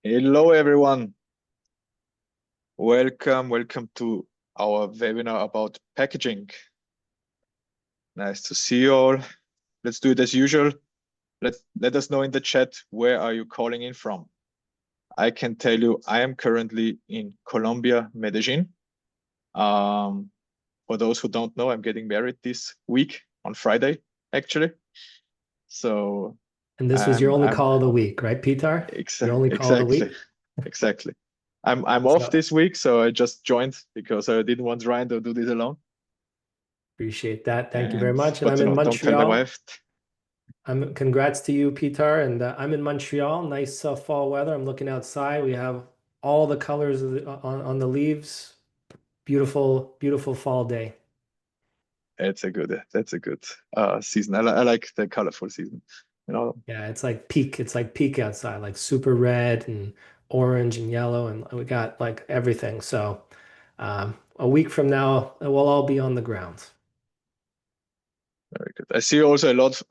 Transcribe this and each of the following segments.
Hello, everyone. Welcome to our webinar about packaging. Nice to see you all. Let's do it as usual. Let us know in the chat, where are you calling in from? I can tell you I am currently in Colombia, Medellin. For those who don't know, I'm getting married this week on Friday, actually. So And this was your only I'm call of the week, right, Peter? Your only call of the exactly. week. Exactly. I'm off So this week, so I just joined because I didn't want Ryan to do this alone. appreciate that. Thank you very And much. And but I'm in don't tell the Montreal. wife. Congrats to you, Peter. And I'm in Montreal. Nice fall weather. I'm looking outside. We have all the colors on the leaves. Beautiful, beautiful fall day. That's a good season. I like the colorful season. You know, Yeah, it's like peak outside, like super red and orange and yellow, and we got like everything. So a week from now, we'll all be on the ground. very good. I see also a lot.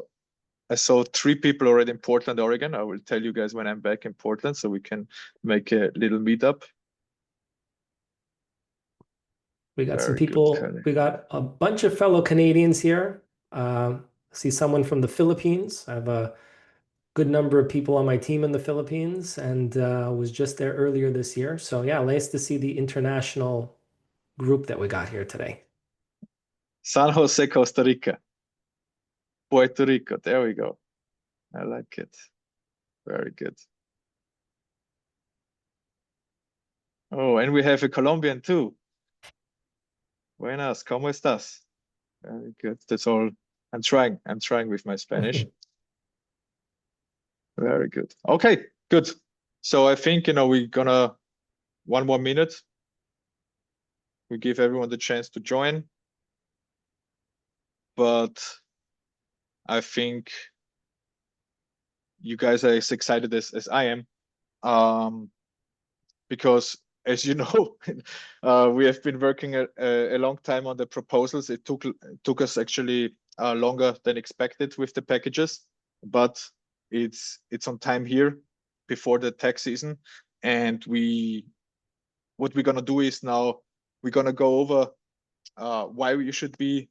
I saw 3 people already in Portland, Oregon. I will tell you guys when I'm back in Portland, so we can make a little meetup. We got some Very good, people, Kylie. we got a bunch of fellow Canadians here. I see someone from the Philippines. I have a good number of people on my team in the Philippines and was just there earlier this year. So yeah, nice to see the international group that we got here today. San Jose, Costa Rica, Puerto Rico. There we go. I like it. Very good. Oh, and we have a Colombian too. Buenas, ¿cómo estás? Very good. That's all. I'm trying with my Spanish. Very good. Okay, good. So I think, we're gonna 1 more minute. We give everyone the chance to join, but I think you guys are as excited as I am, because as you know, we have been working a long time on the proposals. It took us actually longer than expected with the packages, but it's on time here before the tax season, and what we're gonna do is now we're gonna go over why you should be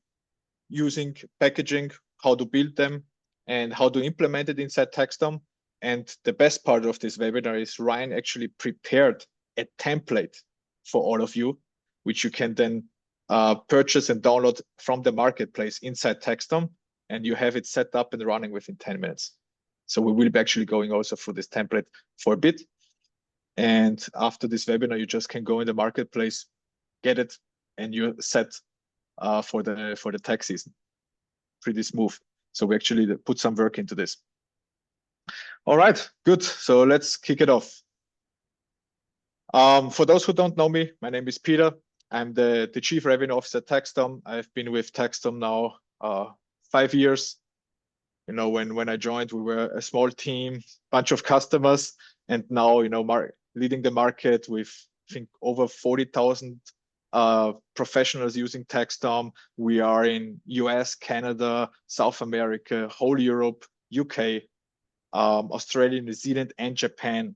using packaging, how to build them, and how to implement it inside TaxDome. And the best part of this webinar is Ryan actually prepared a template for all of you, which you can then purchase and download from the marketplace inside TaxDome, and you have it set up and running within 10 minutes. So we will be actually going also through this template for a bit. And after this webinar, you just can go in the marketplace, get it, and you're set for the tax season. Pretty smooth. So we actually put some work into this. All right, good. So let's kick it off. For those who don't know me, my name is Peter. I'm the Chief Revenue Officer at TaxDome. I've been with TaxDome now 5 years. When I joined, we were a small team, bunch of customers, and now leading the market with, I think, over 40,000 professionals using TaxDome. We are in US, Canada, South America, whole Europe, UK, Australia, New Zealand, and Japan.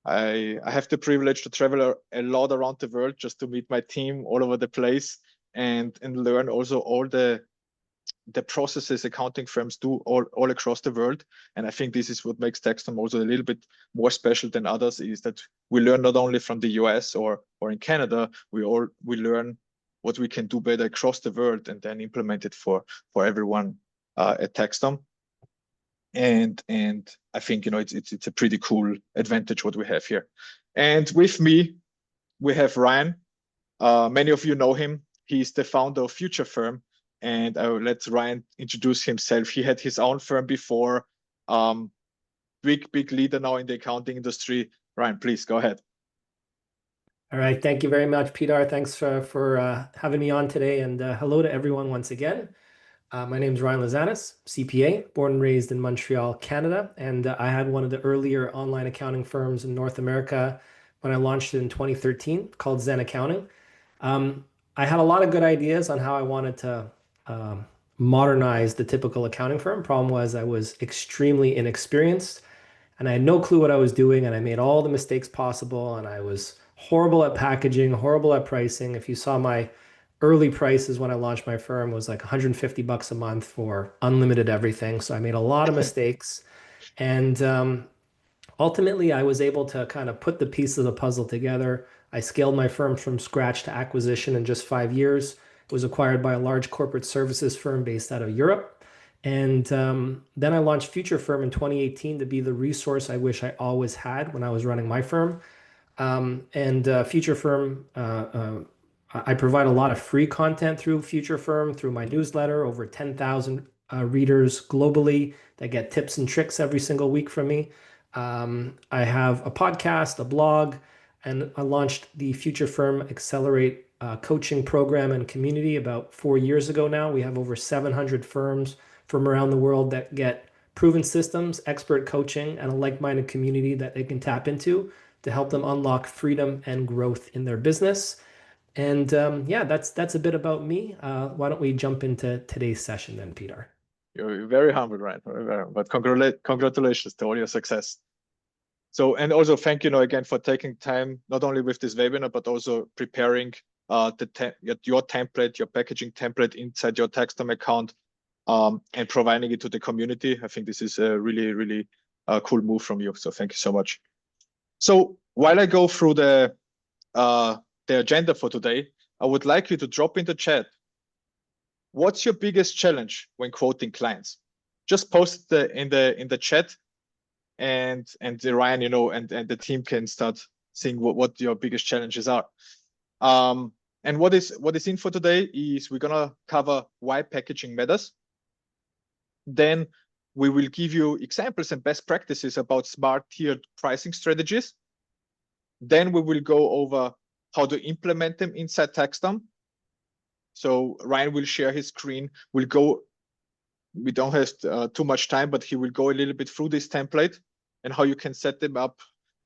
I have the privilege to travel a lot around the world just to meet my team all over the place, and learn also all the processes accounting firms do all across the world. And I think this is what makes TaxDome also a little bit more special than others, is that we learn not only from the US or in Canada, we learn what we can do better across the world and then implement it for everyone at TaxDome. And I think it's a pretty cool advantage what we have here. And with me, we have Ryan. Many of you know him. He's the founder of Future Firm, and I will let Ryan introduce himself. He had his own firm before. Big leader now in the accounting industry. Ryan, please go ahead. All right, thank you very much, Peter. Thanks for having me on today, and hello to everyone once again. My name is Ryan Lazanis, CPA, born and raised in Montreal, Canada, and I had one of the earlier online accounting firms in North America when I launched it in 2013, called Zen Accounting. I had a lot of good ideas on how I wanted to modernize the typical accounting firm. Problem was I was extremely inexperienced. and I had no clue what I was doing, and I made all the mistakes possible, and I was horrible at packaging, horrible at pricing. If you saw my early prices when I launched my firm was like 150 bucks a month for unlimited everything. So I made a lot of mistakes. And ultimately, I was able to kind of put the pieces of the puzzle together. I scaled my firm from scratch to acquisition in just 5 years. It was acquired by a large corporate services firm based out of Europe. And then I launched Future Firm in 2018 to be the resource I wish I always had when I was running my firm. And Future Firm, I provide a lot of free content through Future Firm, through my newsletter, over 10,000 readers globally that get tips and tricks every single week from me. I have a podcast, a blog, and I launched the Future Firm Accelerate coaching program and community about 4 years ago now. We have over 700 firms from around the world that get proven systems, expert coaching, and a like-minded community that they can tap into to help them unlock freedom and growth in their business. And yeah, that's a bit about me. Why don't we jump into today's session then, Peter? You're very humble, Ryan. But congratulations to all your success. So, and also thank you, again for taking time, not only with this webinar, but also preparing your template, your packaging template inside your TaxDome account, and providing it to the community. I think this is a really, really cool move from you. So thank you so much. So while I go through the agenda for today, I would like you to drop in the chat. What's your biggest challenge when quoting clients? Just post in the chat, and Ryan, and the team can start seeing what your biggest challenges are. And what is in for today is we're gonna cover why packaging matters. Then we will give you examples and best practices about smart tiered pricing strategies. Then we will go over how to implement them inside TaxDome. So Ryan will share his screen. We don't have too much time, but he will go a little bit through this template and how you can set them up.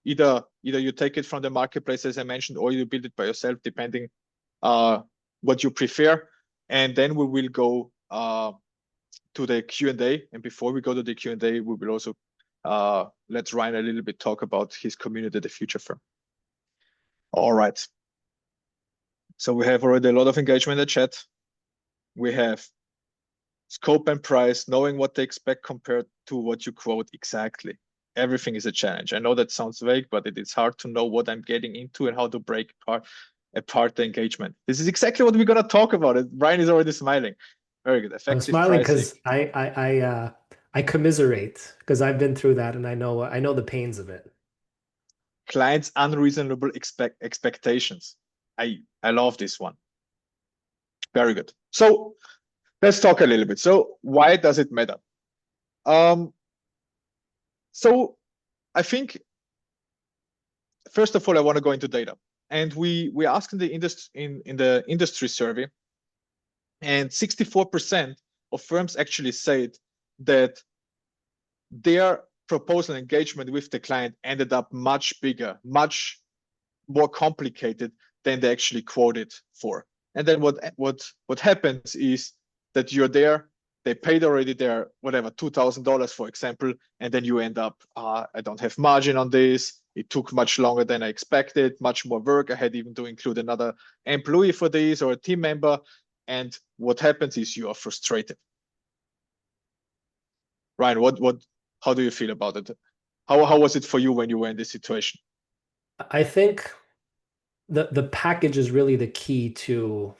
Either you take it from the marketplace, as I mentioned, or you build it by yourself, depending what you prefer. And then we will go to the Q&A. And before we go to the Q&A, we will also let Ryan a little bit talk about his community, the Future Firm. All right. So we have already a lot of engagement in the chat. We have scope and price, knowing what to expect compared to what you quote exactly. Everything is a challenge. I know that sounds vague, but it is hard to know what I'm getting into and how to break apart the engagement. This is exactly what we're going to talk about. Brian is already smiling. Very good. Effective I'm smiling because pricing. I commiserate because I've been through that and I know the pains of it. Clients' unreasonable expectations. I love this one. Very good. So let's talk a little bit. So why does it matter? So I think, first of all, I want to go into data. And we asked in the industry survey, and 64% of firms actually said that their proposal engagement with the client ended up much bigger, much more complicated than they actually quoted for. And then what happens is that you're there, they paid already their whatever $2,000, for example, and then you end up, I don't have margin on this. It took much longer than I expected, much more work. I had even to include another employee for this or a team member. And what happens is you are frustrated. Ryan, how do you feel about it? How was it for you when you were in this situation? I think the package is really the key to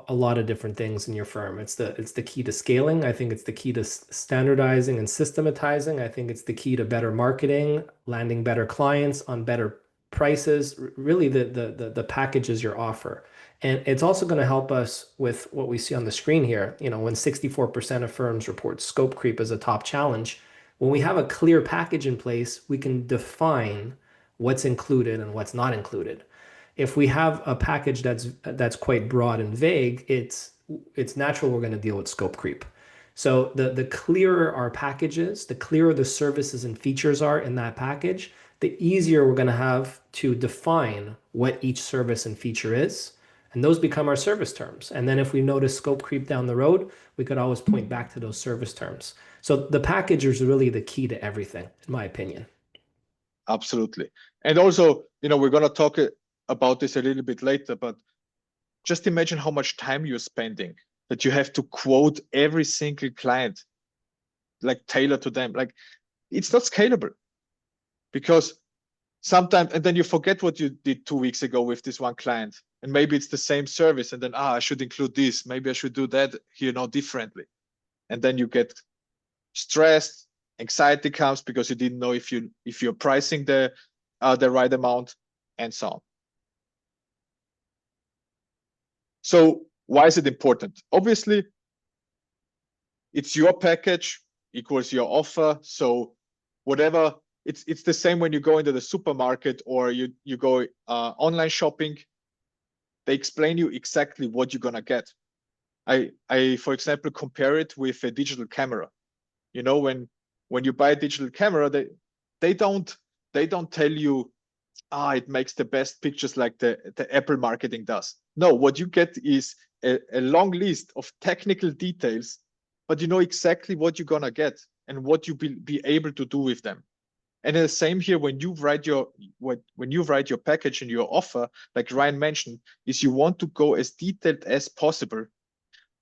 a lot of different things in your firm. It's the key to scaling. I think it's the key to standardizing and systematizing. I think it's the key to better marketing, landing better clients on better prices. Really, the package is your offer. And it's also going to help us with what we see on the screen here. When 64% of firms report scope creep as a top challenge, when we have a clear package in place, we can define what's included and what's not included. If we have a package that's quite broad and vague, it's natural we're going to deal with scope creep. So the clearer our package is, the clearer the services and features are in that package, the easier we're going to have to define what each service and feature is. And those become our service terms. And then if we notice scope creep down the road, we could always point back to those service terms. So the package is really the key to everything, in my opinion. Absolutely. And also, we're going to talk about this a little bit later, but just imagine how much time you're spending that you have to quote every single client, like tailor to them. Like, it's not scalable because sometimes, and then you forget what you did 2 weeks ago with this one client, and maybe it's the same service, and then I should include this, maybe I should do that here now differently, and then you get stressed, anxiety comes because you didn't know if you're pricing the right amount, and so on. So why is it important? Obviously, it's your package equals your offer. So whatever, it's the same when you go into the supermarket or you go online shopping. They explain you exactly what you're gonna get. I for example compare it with a digital camera. When you buy a digital camera, they don't tell you it makes the best pictures like the Apple marketing does. No, what you get is a long list of technical details, but you know exactly what you're gonna get and what you be able to do with them. And the same here when you write your package and your offer, like Ryan mentioned, is you want to go as detailed as possible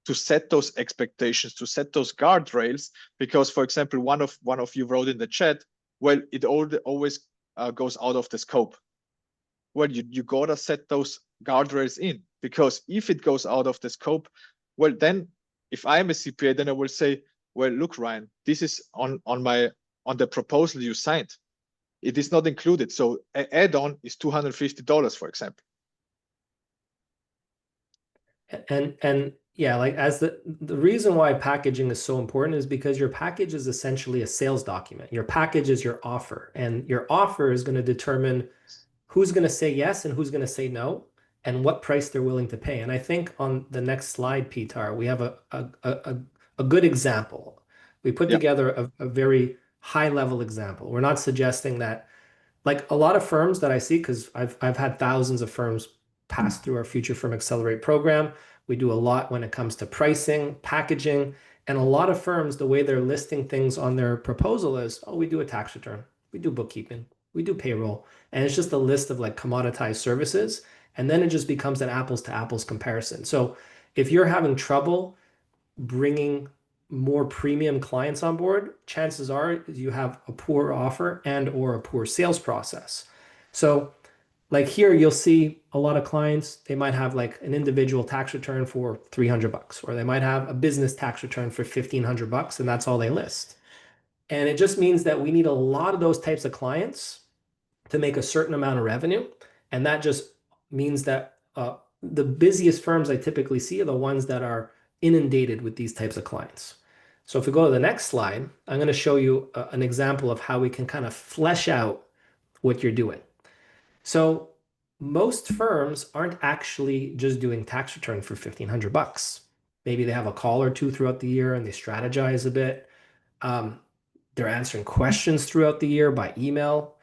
to set those expectations, to set those guardrails. Because, for example, one of you wrote in the chat, well, it always goes out of the scope. Well, you gotta set those guardrails in, because if it goes out of the scope, well, then if I'm a CPA, then I will say, well, look, Ryan, this is on the proposal you signed. It is not included. So an add-on is $250, for example. And yeah, like as the reason why packaging is so important is because your package is essentially a sales document. Your package is your offer, and your offer is going to determine who's going to say yes and who's going to say no, and what price they're willing to pay. And I think on the next slide, Pitar, we have a good example. We put together a very high level example. We're not suggesting that, like a lot of firms that I see, because I've had thousands of firms pass through our Future Firm Accelerate program. We do a lot when it comes to pricing, packaging, and a lot of firms, the way they're listing things on their proposal is, oh, we do a tax return, we do bookkeeping, we do payroll, and it's just a list of like commoditized services, and then it just becomes an apples to apples comparison. So if you're having trouble bringing more premium clients on board, chances are you have a poor offer and or a poor sales process. So like here, you'll see a lot of clients, they might have like an individual tax return for $300, or they might have a business tax return for $1,500, and that's all they list. And it just means that we need a lot of those types of clients to make a certain amount of revenue. And that just means that the busiest firms I typically see are the ones that are inundated with these types of clients. So if we go to the next slide, I'm going to show you an example of how we can kind of flesh out what you're doing. So most firms aren't actually just doing tax return for $1,500. Maybe they have a call or two throughout the year and they strategize a bit. They're answering questions throughout the year by email.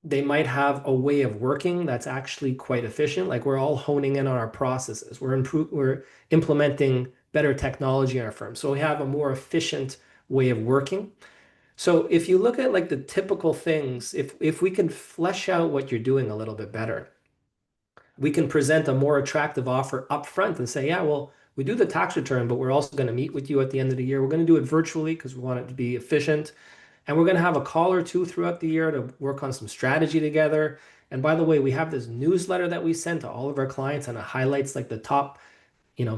They might have a way of working that's actually quite efficient. Like we're all honing in on our processes. We're implementing better technology in our firm. So we have a more efficient way of working. So if you look at like the typical things, if we can flesh out what you're doing a little bit better, we can present a more attractive offer up front and say, yeah, well, we do the tax return, but we're also going to meet with you at the end of the year. We're going to do it virtually because we want it to be efficient. And we're going to have a call or two throughout the year to work on some strategy together. And by the way, we have this newsletter that we send to all of our clients, and it highlights like the top,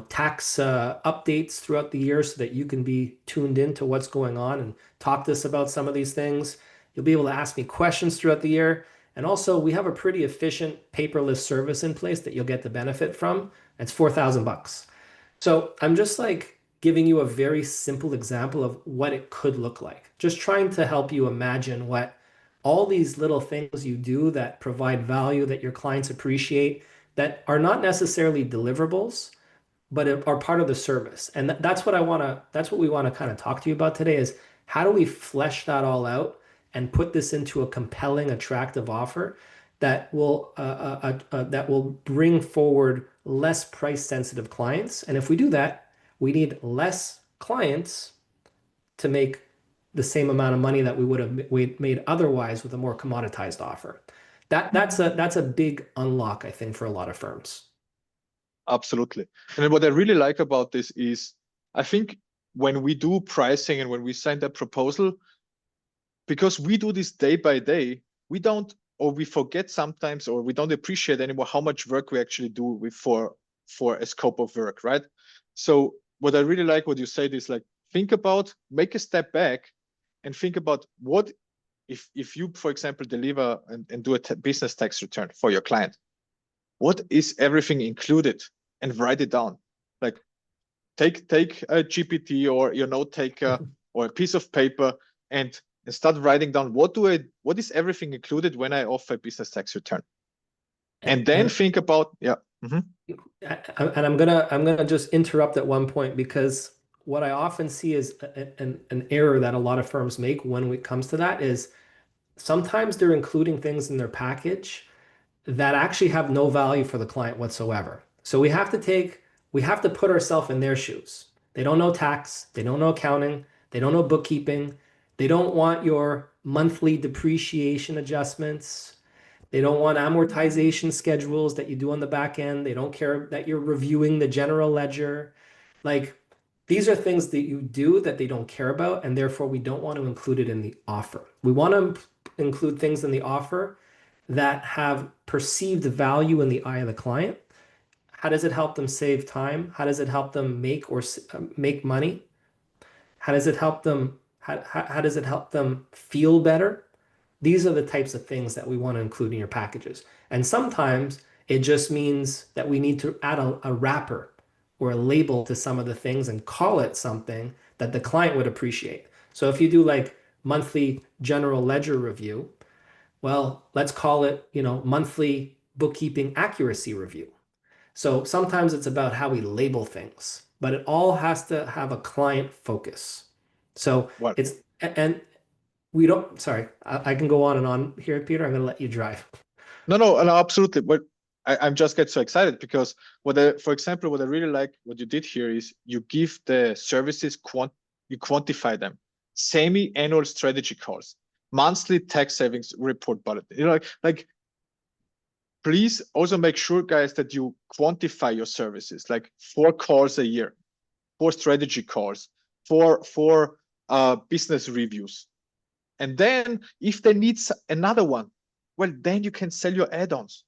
tax updates throughout the year so that you can be tuned into what's going on and talk to us about some of these things. You'll be able to ask me questions throughout the year. And also, we have a pretty efficient paperless service in place that you'll get the benefit from. It's $4,000. So I'm just like giving you a very simple example of what it could look like. Just trying to help you imagine what all these little things you do that provide value that your clients appreciate, that are not necessarily deliverables, but are part of the service. And that's what we want to kind of talk to you about today is how do we flesh that all out and put this into a compelling, attractive offer that will bring forward less price sensitive clients. And if we do that, we need less clients to make the same amount of money that we would have made otherwise with a more commoditized offer. That's a big unlock, I think, for a lot of firms. Absolutely. And what I really like about this is, I think when we do pricing and when we send a proposal, because we do this day by day, we don't, or we forget sometimes, or we don't appreciate anymore how much work we actually do with for a scope of work, right? So what I really like what you said is like, think about, make a step back and think about what, if you, for example, deliver and do a business tax return for your client, what is everything included, and write it down. Like take a GPT, or take or a piece of paper, and start writing down what is everything included when I offer a business tax return, and then think about And I'm gonna just interrupt at one point, because what I often see is an error that a lot of firms make when it comes to that is sometimes they're including things in their package that actually have no value for the client whatsoever. So we have to put ourselves in their shoes. They don't know tax, they don't know accounting, they don't know bookkeeping, they don't want your monthly depreciation adjustments. They don't want amortization schedules that you do on the back end. They don't care that you're reviewing the general ledger. Like, these are things that you do that they don't care about, and therefore we don't want to include it in the offer. We want to include things in the offer that have perceived value in the eye of the client. How does it help them save time? How does it help them make money? How does it help them how does it help them feel better? These are the types of things that we want to include in your packages. And sometimes it just means that we need to add a wrapper or a label to some of the things and call it something that the client would appreciate. So if you do like monthly general ledger review, well, let's call it, monthly bookkeeping accuracy review. So sometimes it's about how we label things, but it all has to have a client focus. So what it's, and we don't, sorry, I can go on and on here, Peter. I'm going to let you drive. no, absolutely. But I'm just get so excited because for example, what I really like what you did here is you give the services you quantify them. Semi-annual strategy calls, monthly tax savings report bullet. Like please also make sure, guys, that you quantify your services, like 4 calls a year, 4 strategy calls, 4 business reviews. And then if they need another one, well, then you can sell your add-ons.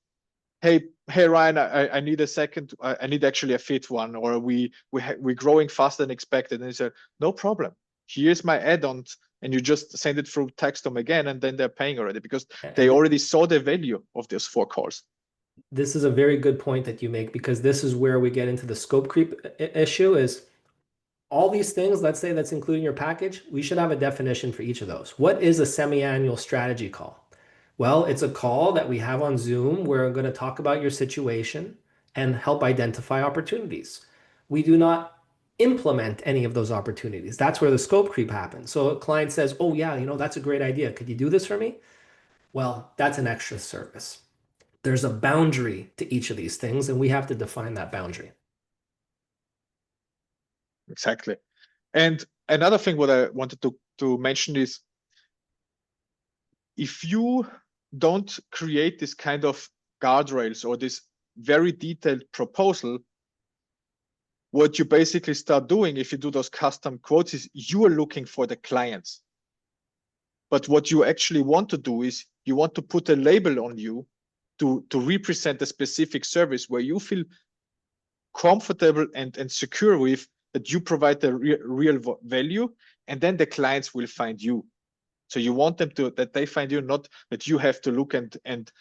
Hey, Ryan, I need a second. I need actually a 5th one, or we're growing faster than expected. And he said, no problem. Here's my add-ons, and you just send it through TaxDome again, and then they're paying already because they already saw the value of those 4 calls. This is a very good point that you make, because this is where we get into the scope creep issue is all these things, let's say that's including your package, we should have a definition for each of those. What is a semi-annual strategy call? Well, it's a call that we have on Zoom where I'm going to talk about your situation and help identify opportunities. We do not implement any of those opportunities. That's where the scope creep happens. So a client says, oh yeah, that's a great idea. Could you do this for me? Well, that's an extra service. There's a boundary to each of these things, and we have to define that boundary. Exactly. And another thing what I wanted to mention is, if you don't create this kind of guardrails or this very detailed proposal, what you basically start doing if you do those custom quotes is you are looking for the clients. But what you actually want to do is you want to put a label on you to represent a specific service where you feel comfortable and secure with that you provide the real value, and then the clients will find you. So you want them that they find you, not that you have to look and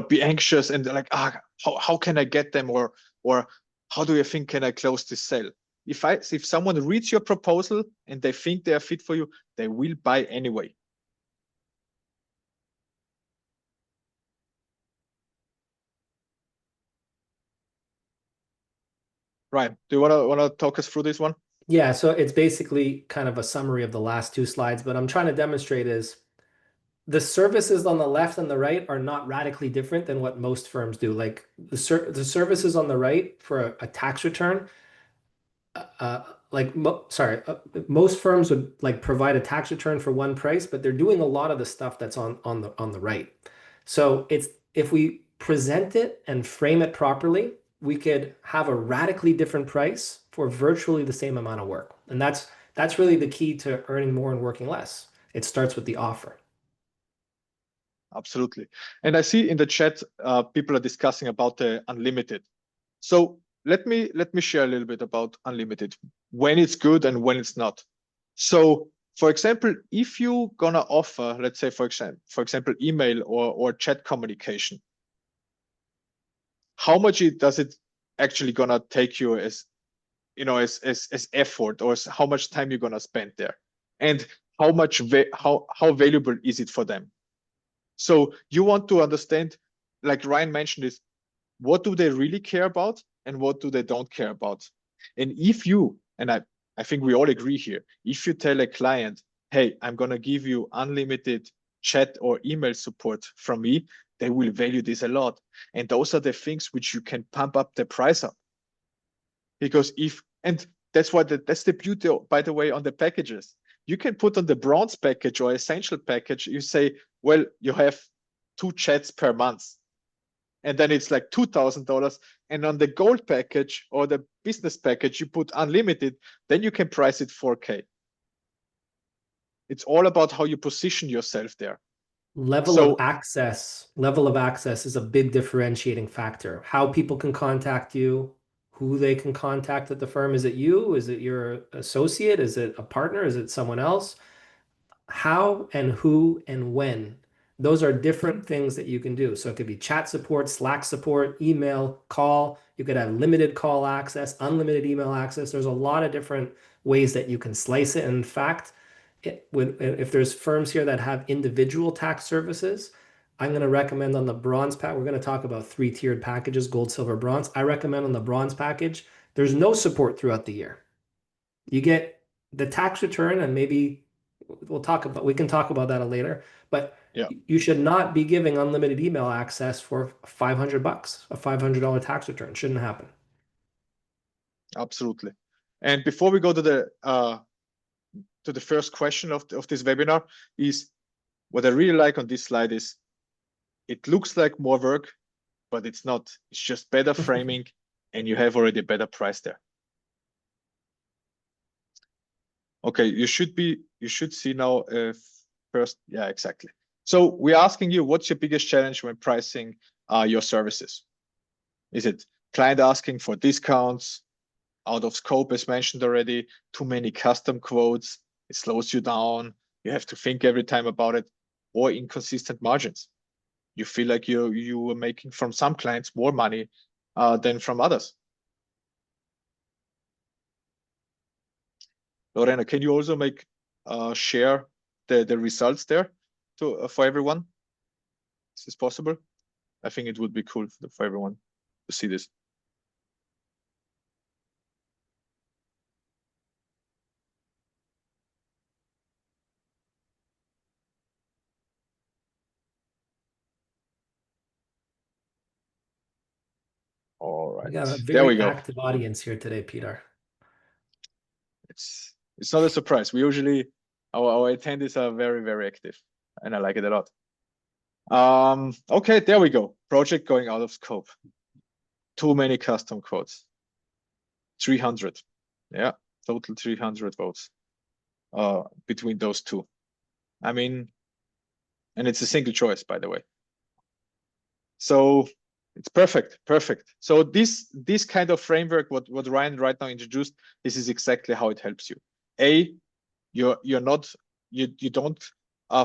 be anxious and like, how can I get them, or how do you think can I close this sale? If someone reads your proposal and they think they are fit for you, they will buy anyway. Right. Do you want to talk us through this one? Yeah, so it's basically kind of a summary of the last 2 slides, but I'm trying to demonstrate is the services on the left and the right are not radically different than what most firms do. Like the services on the right for a tax return, most firms would like provide a tax return for one price, but they're doing a lot of the stuff that's on the right. So it's if we present it and frame it properly, we could have a radically different price for virtually the same amount of work. And that's really the key to earning more and working less. It starts with the offer. Absolutely. And I see in the chat, people are discussing about the unlimited. So let me share a little bit about unlimited, when it's good and when it's not. So for example, if you're gonna offer, let's say for example, email or chat communication, how much does it actually gonna take you as as effort, or how much time you're gonna spend there, and how valuable is it for them? So you want to understand, like Ryan mentioned, is what do they really care about and what do they don't care about? And if you, and I think we all agree here, if you tell a client, hey, I'm going to give you unlimited chat or email support from me, they will value this a lot. And those are the things which you can pump up the price up. Because and that's that's the beauty, by the way, on the packages. You can put on the bronze package or essential package, you say, well, you have 2 chats per month. And then it's like $2,000. And on the gold package or the business package, you put unlimited, then you can price it 4K. It's all about how you position yourself there. Level of access is a big differentiating factor. How people can contact you, who they can contact at the firm. Is it you? Is it your associate? Is it a partner? Is it someone else? How and who and when. Those are different things that you can do. So it could be chat support, Slack support, email, call. You could have limited call access, unlimited email access. There's a lot of different ways that you can slice it. And in fact, if there's firms here that have individual tax services, I'm going to recommend on the bronze pack. We're going to talk about 3-tiered packages, gold, silver, bronze. I recommend on the bronze package, there's no support throughout the year. You get the tax return, and maybe we can talk about that later, but yeah, you should not be giving unlimited email access for $500, a $500 tax return. Shouldn't happen. Absolutely. And before we go to the first question of this webinar, is what I really like on this slide is it looks like more work, but it's not. It's just better framing, and you have already a better price there. Okay, you should see now first. Yeah, exactly. So we're asking you, what's your biggest challenge when pricing your services? Is it client asking for discounts, out of scope, as mentioned already, too many custom quotes, it slows you down, you have to think every time about it, or inconsistent margins? You feel like you are making from some clients more money than from others. Lorena, can you also share the results there for everyone? Is this possible? I think it would be cool for everyone to see this. All right, We got a there we very go. active audience here today, Peter. It's not a surprise. We usually our attendees are very, very active, and I like it a lot. Okay, there we go. Project going out of scope. Too many custom quotes. 300. Yeah, total 300 votes between those two. I mean, and it's a single choice, by the way. So it's perfect. So this kind of framework, what Ryan right now introduced, this is exactly how it helps you. You don't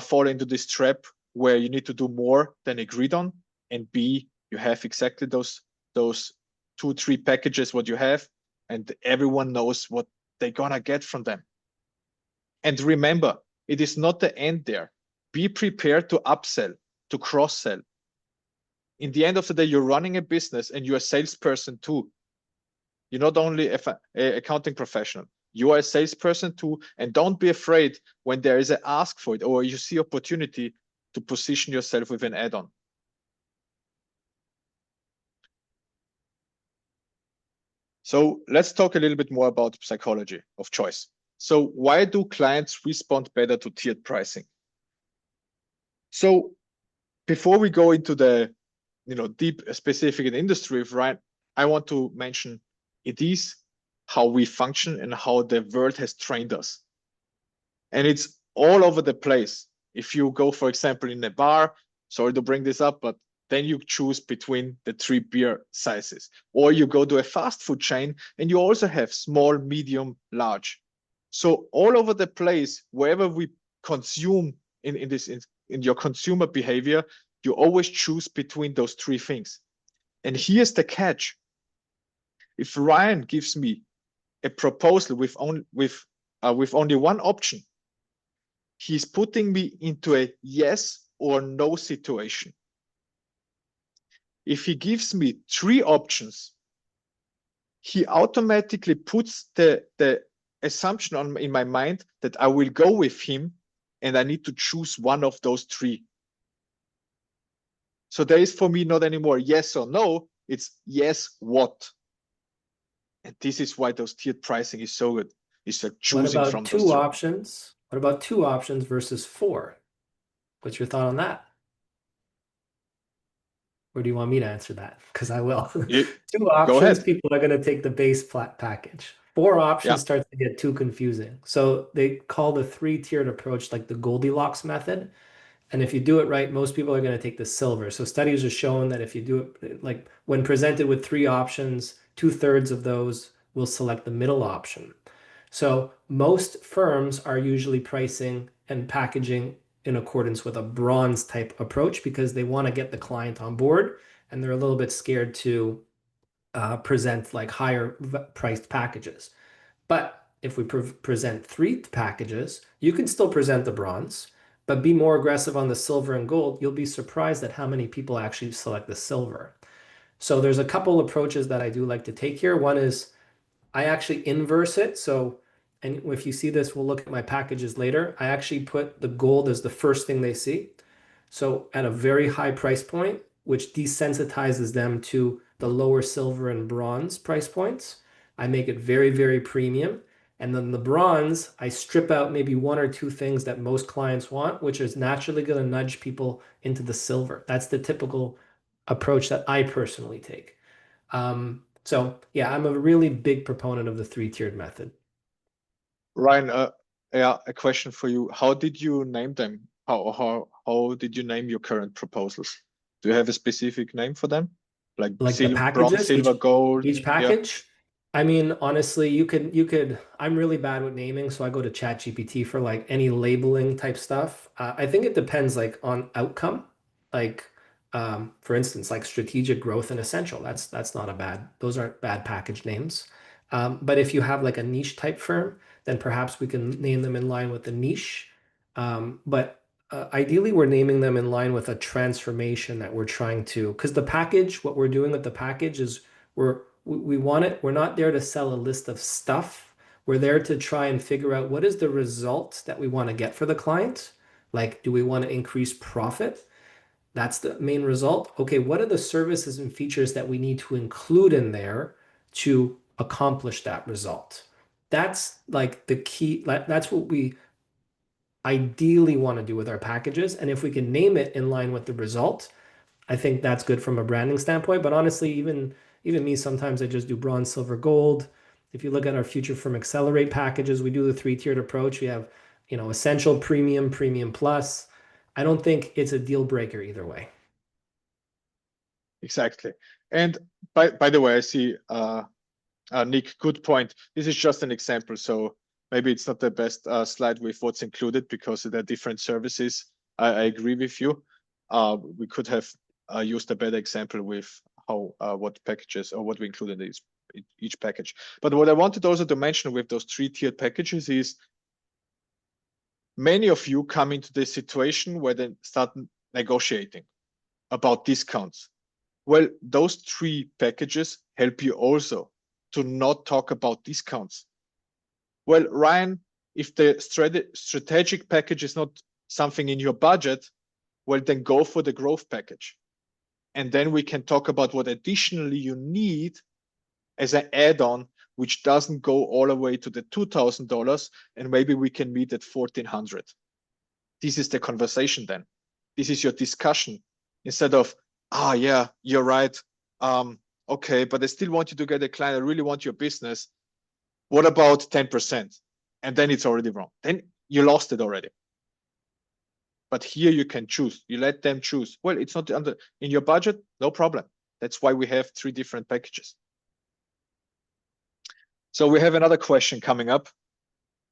fall into this trap where you need to do more than agreed on, and B, you have exactly those 2-3 packages what you have, and everyone knows what they're gonna get from them. And remember, it is not the end there. Be prepared to upsell, to cross-sell. In the end of the day, you're running a business and you're a salesperson too. You're not only an accounting professional. You are a salesperson too, and don't be afraid when there is an ask for it or you see opportunity to position yourself with an add-on. So let's talk a little bit more about psychology of choice. So why do clients respond better to tiered pricing? So before we go into the deep specific in industry, right, I want to mention it is how we function and how the world has trained us. And it's all over the place. If you go, for example, in a bar, sorry to bring this up, but then you choose between the 3 beer sizes. Or you go to a fast food chain and you also have small, medium, large. So all over the place, wherever we consume in your consumer behavior, you always choose between those 3 things. And here's the catch. If Ryan gives me a proposal with only one option, he's putting me into a yes or no situation. If he gives me 3 options, he automatically puts the assumption in my mind that I will go with him and I need to choose one of those 3. So there is for me not anymore yes or no, it's yes, what? And this is why those tiered pricing is so good. It's like choosing from those 2 options? What about 2 options versus 4? What's your thought on that? Or do you want me to answer that? Because I will. 2 options, people are going to take the base package. 4 options starts to get too confusing. So they call the 3-tiered approach like the Goldilocks method. And if you do it right, most people are going to take the silver. So studies are showing that if you do it like when presented with 3 options, 2/3 of those will select the middle option. So most firms are usually pricing and packaging in accordance with a bronze type approach because they want to get the client on board and they're a little bit scared to present like higher priced packages. But if we present 3 packages, you can still present the bronze, but be more aggressive on the silver and gold. You'll be surprised at how many people actually select the silver. So there's a couple approaches that I do like to take here. One is I actually inverse it. So, and if you see this, we'll look at my packages later. I actually put the gold as the first thing they see. So at a very high price point, which desensitizes them to the lower silver and bronze price points, I make it very, very premium. And then the bronze, I strip out maybe 1 or 2 things that most clients want, which is naturally going to nudge people into the silver. That's the typical approach that I personally take. So yeah, I'm a really big proponent of the 3-tiered method. Ryan, yeah, a question for you. How did you name them? How did you name your current proposals? Do you have a specific name for them? Like the packages, bronze, silver, gold? Each package? I mean, honestly, you could, I'm really bad with naming, so I go to ChatGPT for like any labeling type stuff. I think it depends like on outcome. Like, for instance, like strategic growth and essential. That's not a bad, those aren't bad package names. But if you have like a niche type firm, then perhaps we can name them in line with the niche. But ideally, we're naming them in line with a transformation that we're trying to, because the package, what we're doing with the package is we want it. We're not there to sell a list of stuff. We're there to try and figure out what is the result that we want to get for the client. Like, do we want to increase profit? That's the main result. Okay, what are the services and features that we need to include in there to accomplish that result? That's like the key. That's what we ideally want to do with our packages. And if we can name it in line with the result, I think that's good from a branding standpoint. But honestly, even me, sometimes I just do bronze, silver, gold. If you look at our Future from Accelerate packages, we do the 3-tiered approach. We have, essential, premium, premium plus. I don't think it's a deal breaker either way. Exactly. And by the way, I see Nick, good point. This is just an example, so maybe it's not the best slide with what's included because there are different services. I agree with you. We could have used a better example with how what packages or what we include in each package. But what I wanted also to mention with those 3-tiered packages is many of you come into this situation where they start negotiating about discounts. Well, those 3 packages help you also to not talk about discounts. Well, Ryan, if the strategic package is not something in your budget, well, then go for the growth package. And then we can talk about what additionally you need as an add-on, which doesn't go all the way to the $2,000, and maybe we can meet at 1,400. This is the conversation then. This is your discussion. Instead of, yeah, you're right. Okay, but I still want you to get a client. I really want your business. What about 10%? And then it's already wrong. Then you lost it already. But here you can choose. You let them choose. Well, it's not in your budget, no problem. That's why we have 3 different packages. So we have another question coming up.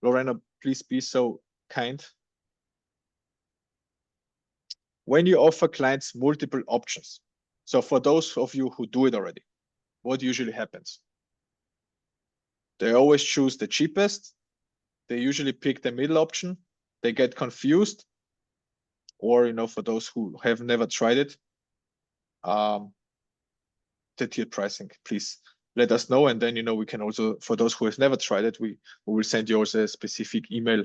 Lorena, please be so kind. When you offer clients multiple options, so for those of you who do it already, what usually happens? They always choose the cheapest. They usually pick the middle option. They get confused. Or, for those who have never tried it, the tiered pricing, please let us know. And then, we can also, for those who have never tried it, we will send you also a specific email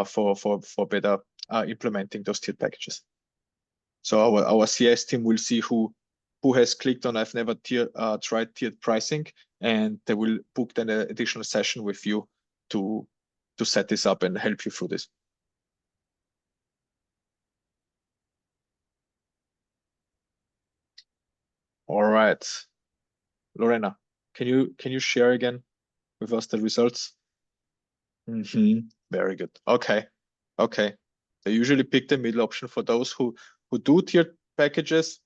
for better implementing those tiered packages. So our CS team will see who has clicked on I've never tried tiered pricing, and they will book then an additional session with you to set this up and help you through this. All right, Lorena, can you share again with us the results? Very good. Okay. They usually pick the middle option. For those who do tiered packages,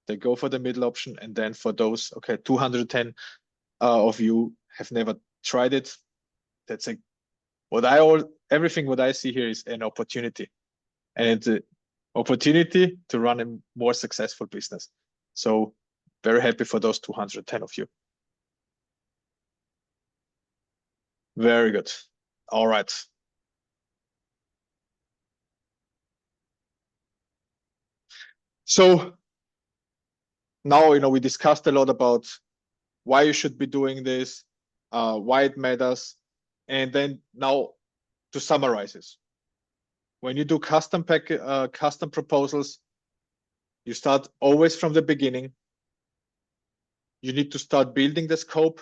they go for the middle option. And then for those, 210 of you have never tried it. That's everything what I see here is an opportunity, and it's an opportunity to run a more successful business. So very happy for those 210 of you. Very good. All right. So now, we discussed a lot about why you should be doing this, why it matters. And then now to summarize this. When you do custom proposals, you start always from the beginning. You need to start building the scope.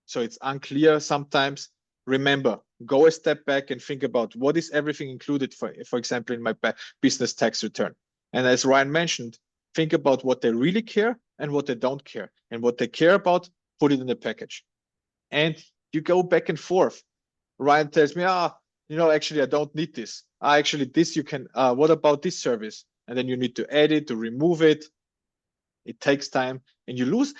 So it's unclear sometimes. Remember, go a step back and think about what is everything included, for example, in my business tax return. And as Ryan mentioned, think about what they really care and what they don't care. And what they care about, put it in the package. And you go back and forth. Ryan tells me, actually, I don't need this. Actually, this you can, what about this service? And then you need to add it, to remove it. It takes time, and you lose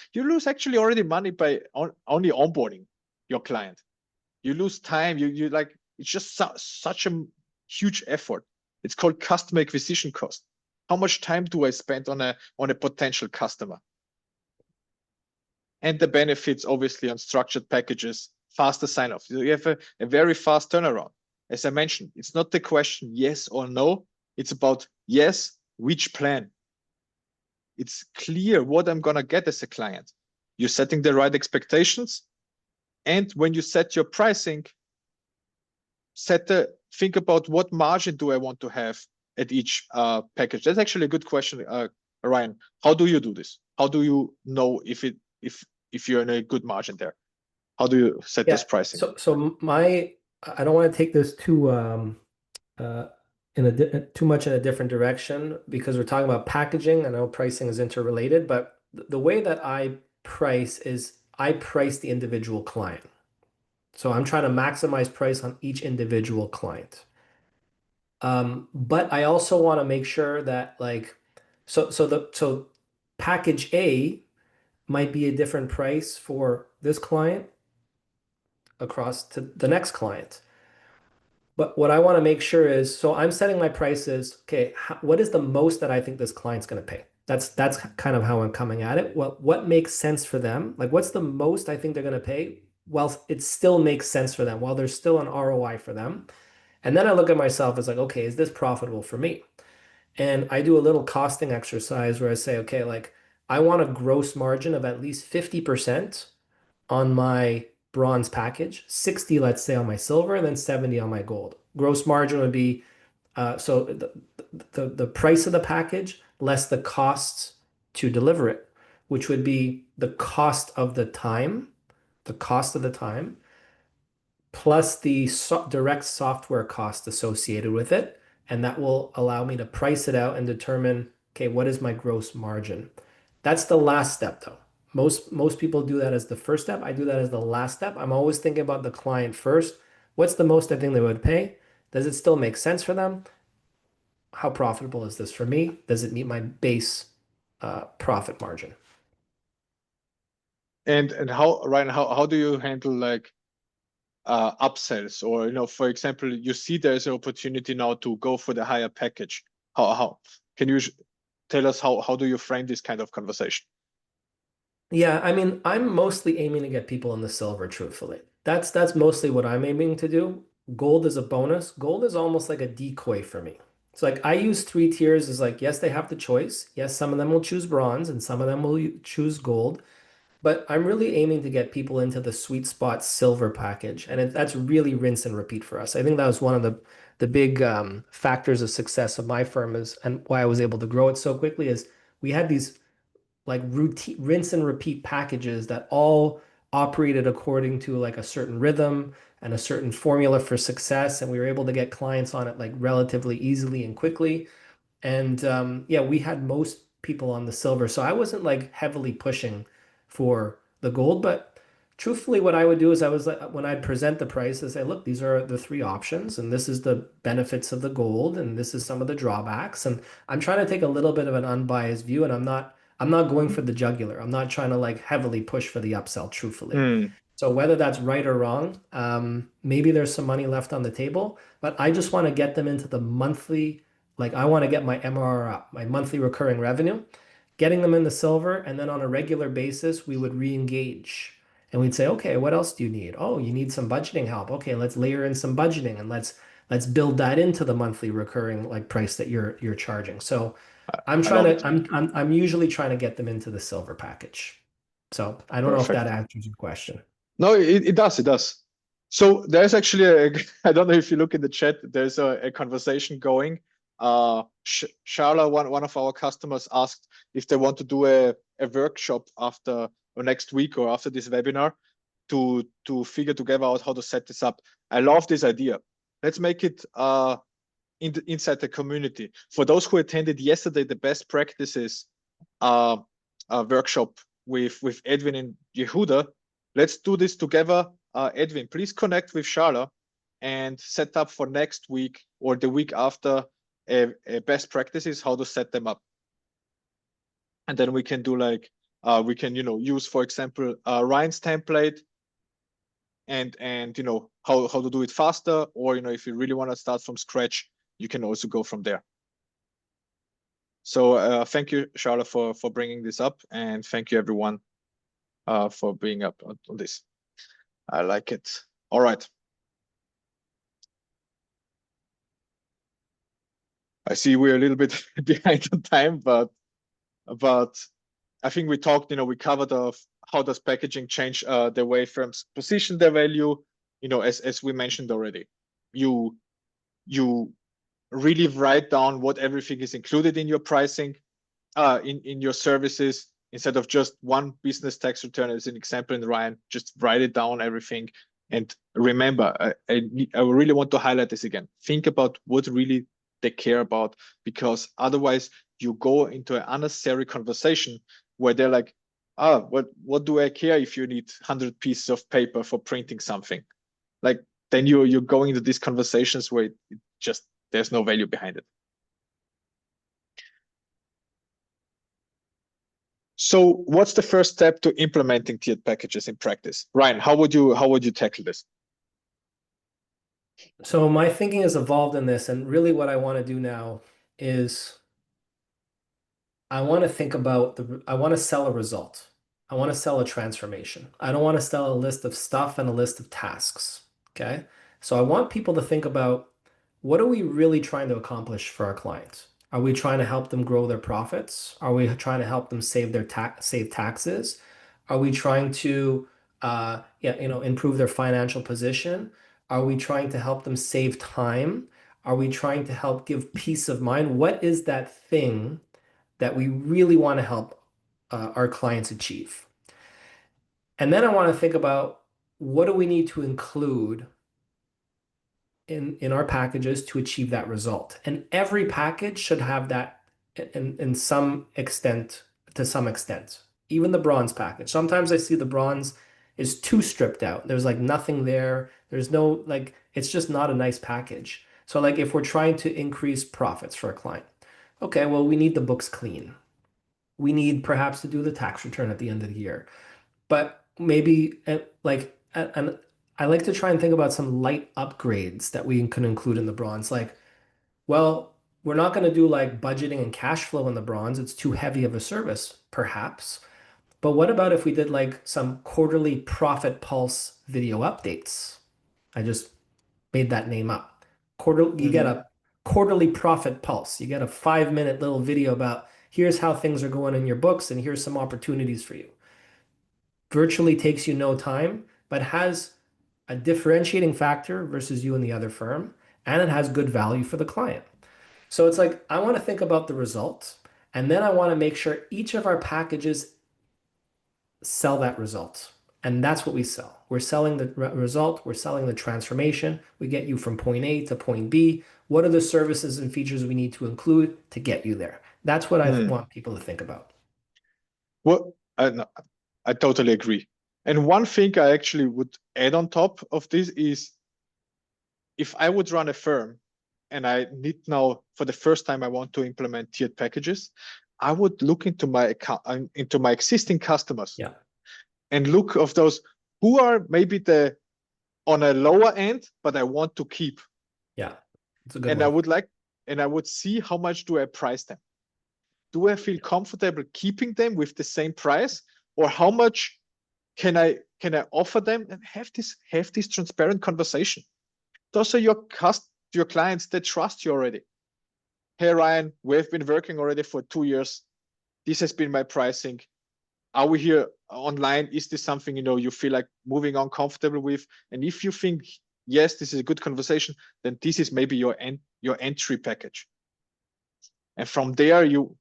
actually already money by only onboarding your client. You lose time. You like, it's just such a huge effort. It's called customer acquisition cost. How much time do I spend on a potential customer? And the benefits, obviously, on structured packages, faster sign off. You have a very fast turnaround. As I mentioned, it's not the question yes or no. It's about yes, which plan. It's clear what I'm going to get as a client. You're setting the right expectations. And when you set your pricing, think about what margin do I want to have at each package. That's actually a good question, Ryan. How do you do this? How do you know if you're in a good margin there? How do you set this pricing? So I don't want to take this too too much in a different direction, because we're talking about packaging. I know pricing is interrelated, but the way that I price is I price the individual client. So I'm trying to maximize price on each individual client. But I also want to make sure that so package A might be a different price for this client across to the next client. But what I want to make sure is, so I'm setting my prices. Okay, what is the most that I think this client's going to pay? That's kind of how I'm coming at it. Well, what makes sense for them? Like, what's the most I think they're going to pay? Well, it still makes sense for them. Well, there's still an ROI for them. And then I look at myself as like, okay, is this profitable for me? And I do a little costing exercise where I say, okay, like I want a gross margin of at least 50% on my bronze package, 60, let's say, on my silver, and then 70 on my gold. Gross margin would be so the price of the package less the costs to deliver it. which would be the cost of the cost of the time, plus the direct software cost associated with it. And that will allow me to price it out and determine, okay, what is my gross margin? That's the last step though. Most people do that as the first step. I do that as the last step. I'm always thinking about the client first. What's the most I think they would pay? Does it still make sense for them? How profitable is this for me? Does it meet my base profit margin? And how, Ryan, how do you handle like upsells, or for example, you see there's an opportunity now to go for the higher package? How can you tell us how do you frame this kind of conversation? Yeah, I mean, I'm mostly aiming to get people in the silver, truthfully. That's mostly what I'm aiming to do. Gold is a bonus. Gold is almost like a decoy for me. It's like I use three tiers as like, yes, they have the choice. Yes, some of them will choose bronze and some of them will choose gold. But I'm really aiming to get people into the sweet spot silver package, and that's really rinse and repeat for us. I think that was one of the big factors of success of my firm is, and why I was able to grow it so quickly is we had these like routine rinse and repeat packages that all operated according to like a certain rhythm and a certain formula for success, and we were able to get clients on it like relatively easily and quickly. And yeah, we had most people on the silver. So I wasn't like heavily pushing for the gold. But truthfully, what I would do is I was like, when I'd present the price, I say, look, these are the three options, and this is the benefits of the gold, and this is some of the drawbacks. And I'm trying to take a little bit of an unbiased view, and I'm not going for the jugular. I'm not trying to like heavily push for the upsell, truthfully. Hmm. So whether that's right or wrong, maybe there's some money left on the table, but I just want to get them into the monthly, like I want to get my MRR up, my monthly recurring revenue, getting them in the silver, and then on a regular basis, we would re-engage. And we'd say, okay, what else do you need? Oh, you need some budgeting help. Okay, let's layer in some budgeting and let's build that into the monthly recurring like price that you're charging. So I'm I trying love to it. I'm usually trying to get them into the silver package. So I don't know if that Perfect. answers your question. No, it does. It does. So there's actually I don't know if you look in the chat, there's a conversation going. Sharla, one of our customers, asked if they want to do a workshop after or next week or after this webinar to figure together out how to set this up. I love this idea. Let's make it inside the community. For those who attended yesterday, the best practices workshop with Edwin and Yehuda. Let's do this together. Edwin, please connect with Sharla and set up for next week or the week after a best practices, how to set them up. And then we can do like, we can, use, for example, Ryan's template and how to do it faster. Or, if you really want to start from scratch, you can also go from there. So thank you, Sharla, for bringing this up, and thank you everyone for being up on this. I like it. All right. I see we're a little bit behind on time, but I think we talked, we covered of how does packaging change the way firms position their value. As we mentioned already, you really write down what everything is included in your pricing, in your services, instead of just one business tax return as an example in Ryan. Just write it down, everything. And remember, I really want to highlight this again. Think about what really they care about, because otherwise you go into an unnecessary conversation where they're like, what do I care if you need 100 pieces of paper for printing something? Like, then you're going into these conversations where it just, there's no value behind it. So what's the first step to implementing tiered packages in practice? Ryan, how would you tackle this? So my thinking has evolved in this, and really what I want to do now is I want to think about I want to sell a result. I want to sell a transformation. I don't want to sell a list of stuff and a list of tasks. Okay. So I want people to think about what are we really trying to accomplish for our clients? Are we trying to help them grow their profits? Are we trying to help them save taxes? Are we trying to yeah, improve their financial position? Are we trying to help them save time? Are we trying to help give peace of mind? What is that thing that we really want to help our clients achieve. And then I want to think about what do we need to include in our packages to achieve that result. And every package should have that in some extent, to some extent. Even the bronze package. Sometimes I see the bronze is too stripped out. There's like nothing there. There's no like it's just not a nice package. So like if we're trying to increase profits for a client, okay, well we need the books clean. We need perhaps to do the tax return at the end of the year. But maybe and I like to try and think about some light upgrades that we can include in the bronze. Like, well, we're not going to do like budgeting and cash flow in the bronze. It's too heavy of a service, perhaps. But what about if we did like some quarterly profit pulse video updates? I just made that name up. You get Mhm. a quarterly profit pulse. You get a 5-minute little video about here's how things are going in your books and here's some opportunities for you. Virtually takes you no time, but has a differentiating factor versus you and the other firm, and it has good value for the client. So it's like I want to think about the results, and then I want to make sure each of our packages sell that result. And that's what we sell. We're selling the result, we're selling the transformation. We get you from point A to point B. What are the services and features we need to include to get you there? That's what I Mhm. want people to think about. Well, no, I totally agree. And one thing I actually would add on top of this is if I would run a firm and I need now for the first time I want to implement tiered packages, I would look into my account into my existing customers Yeah, and look of those who are maybe the on a lower end, but I want to keep. yeah, it's a good And I one. would like and I would see how much do I price them. Do I feel comfortable keeping them with the same price, or how much can I offer them and have this transparent conversation? Those are your clients that trust you already. Hey Ryan, we've been working already for 2 years. This has been my pricing. Are we here online? Is this something you feel like moving on comfortable with? And if you think yes, this is a good conversation, then this is maybe your entry package. And from there you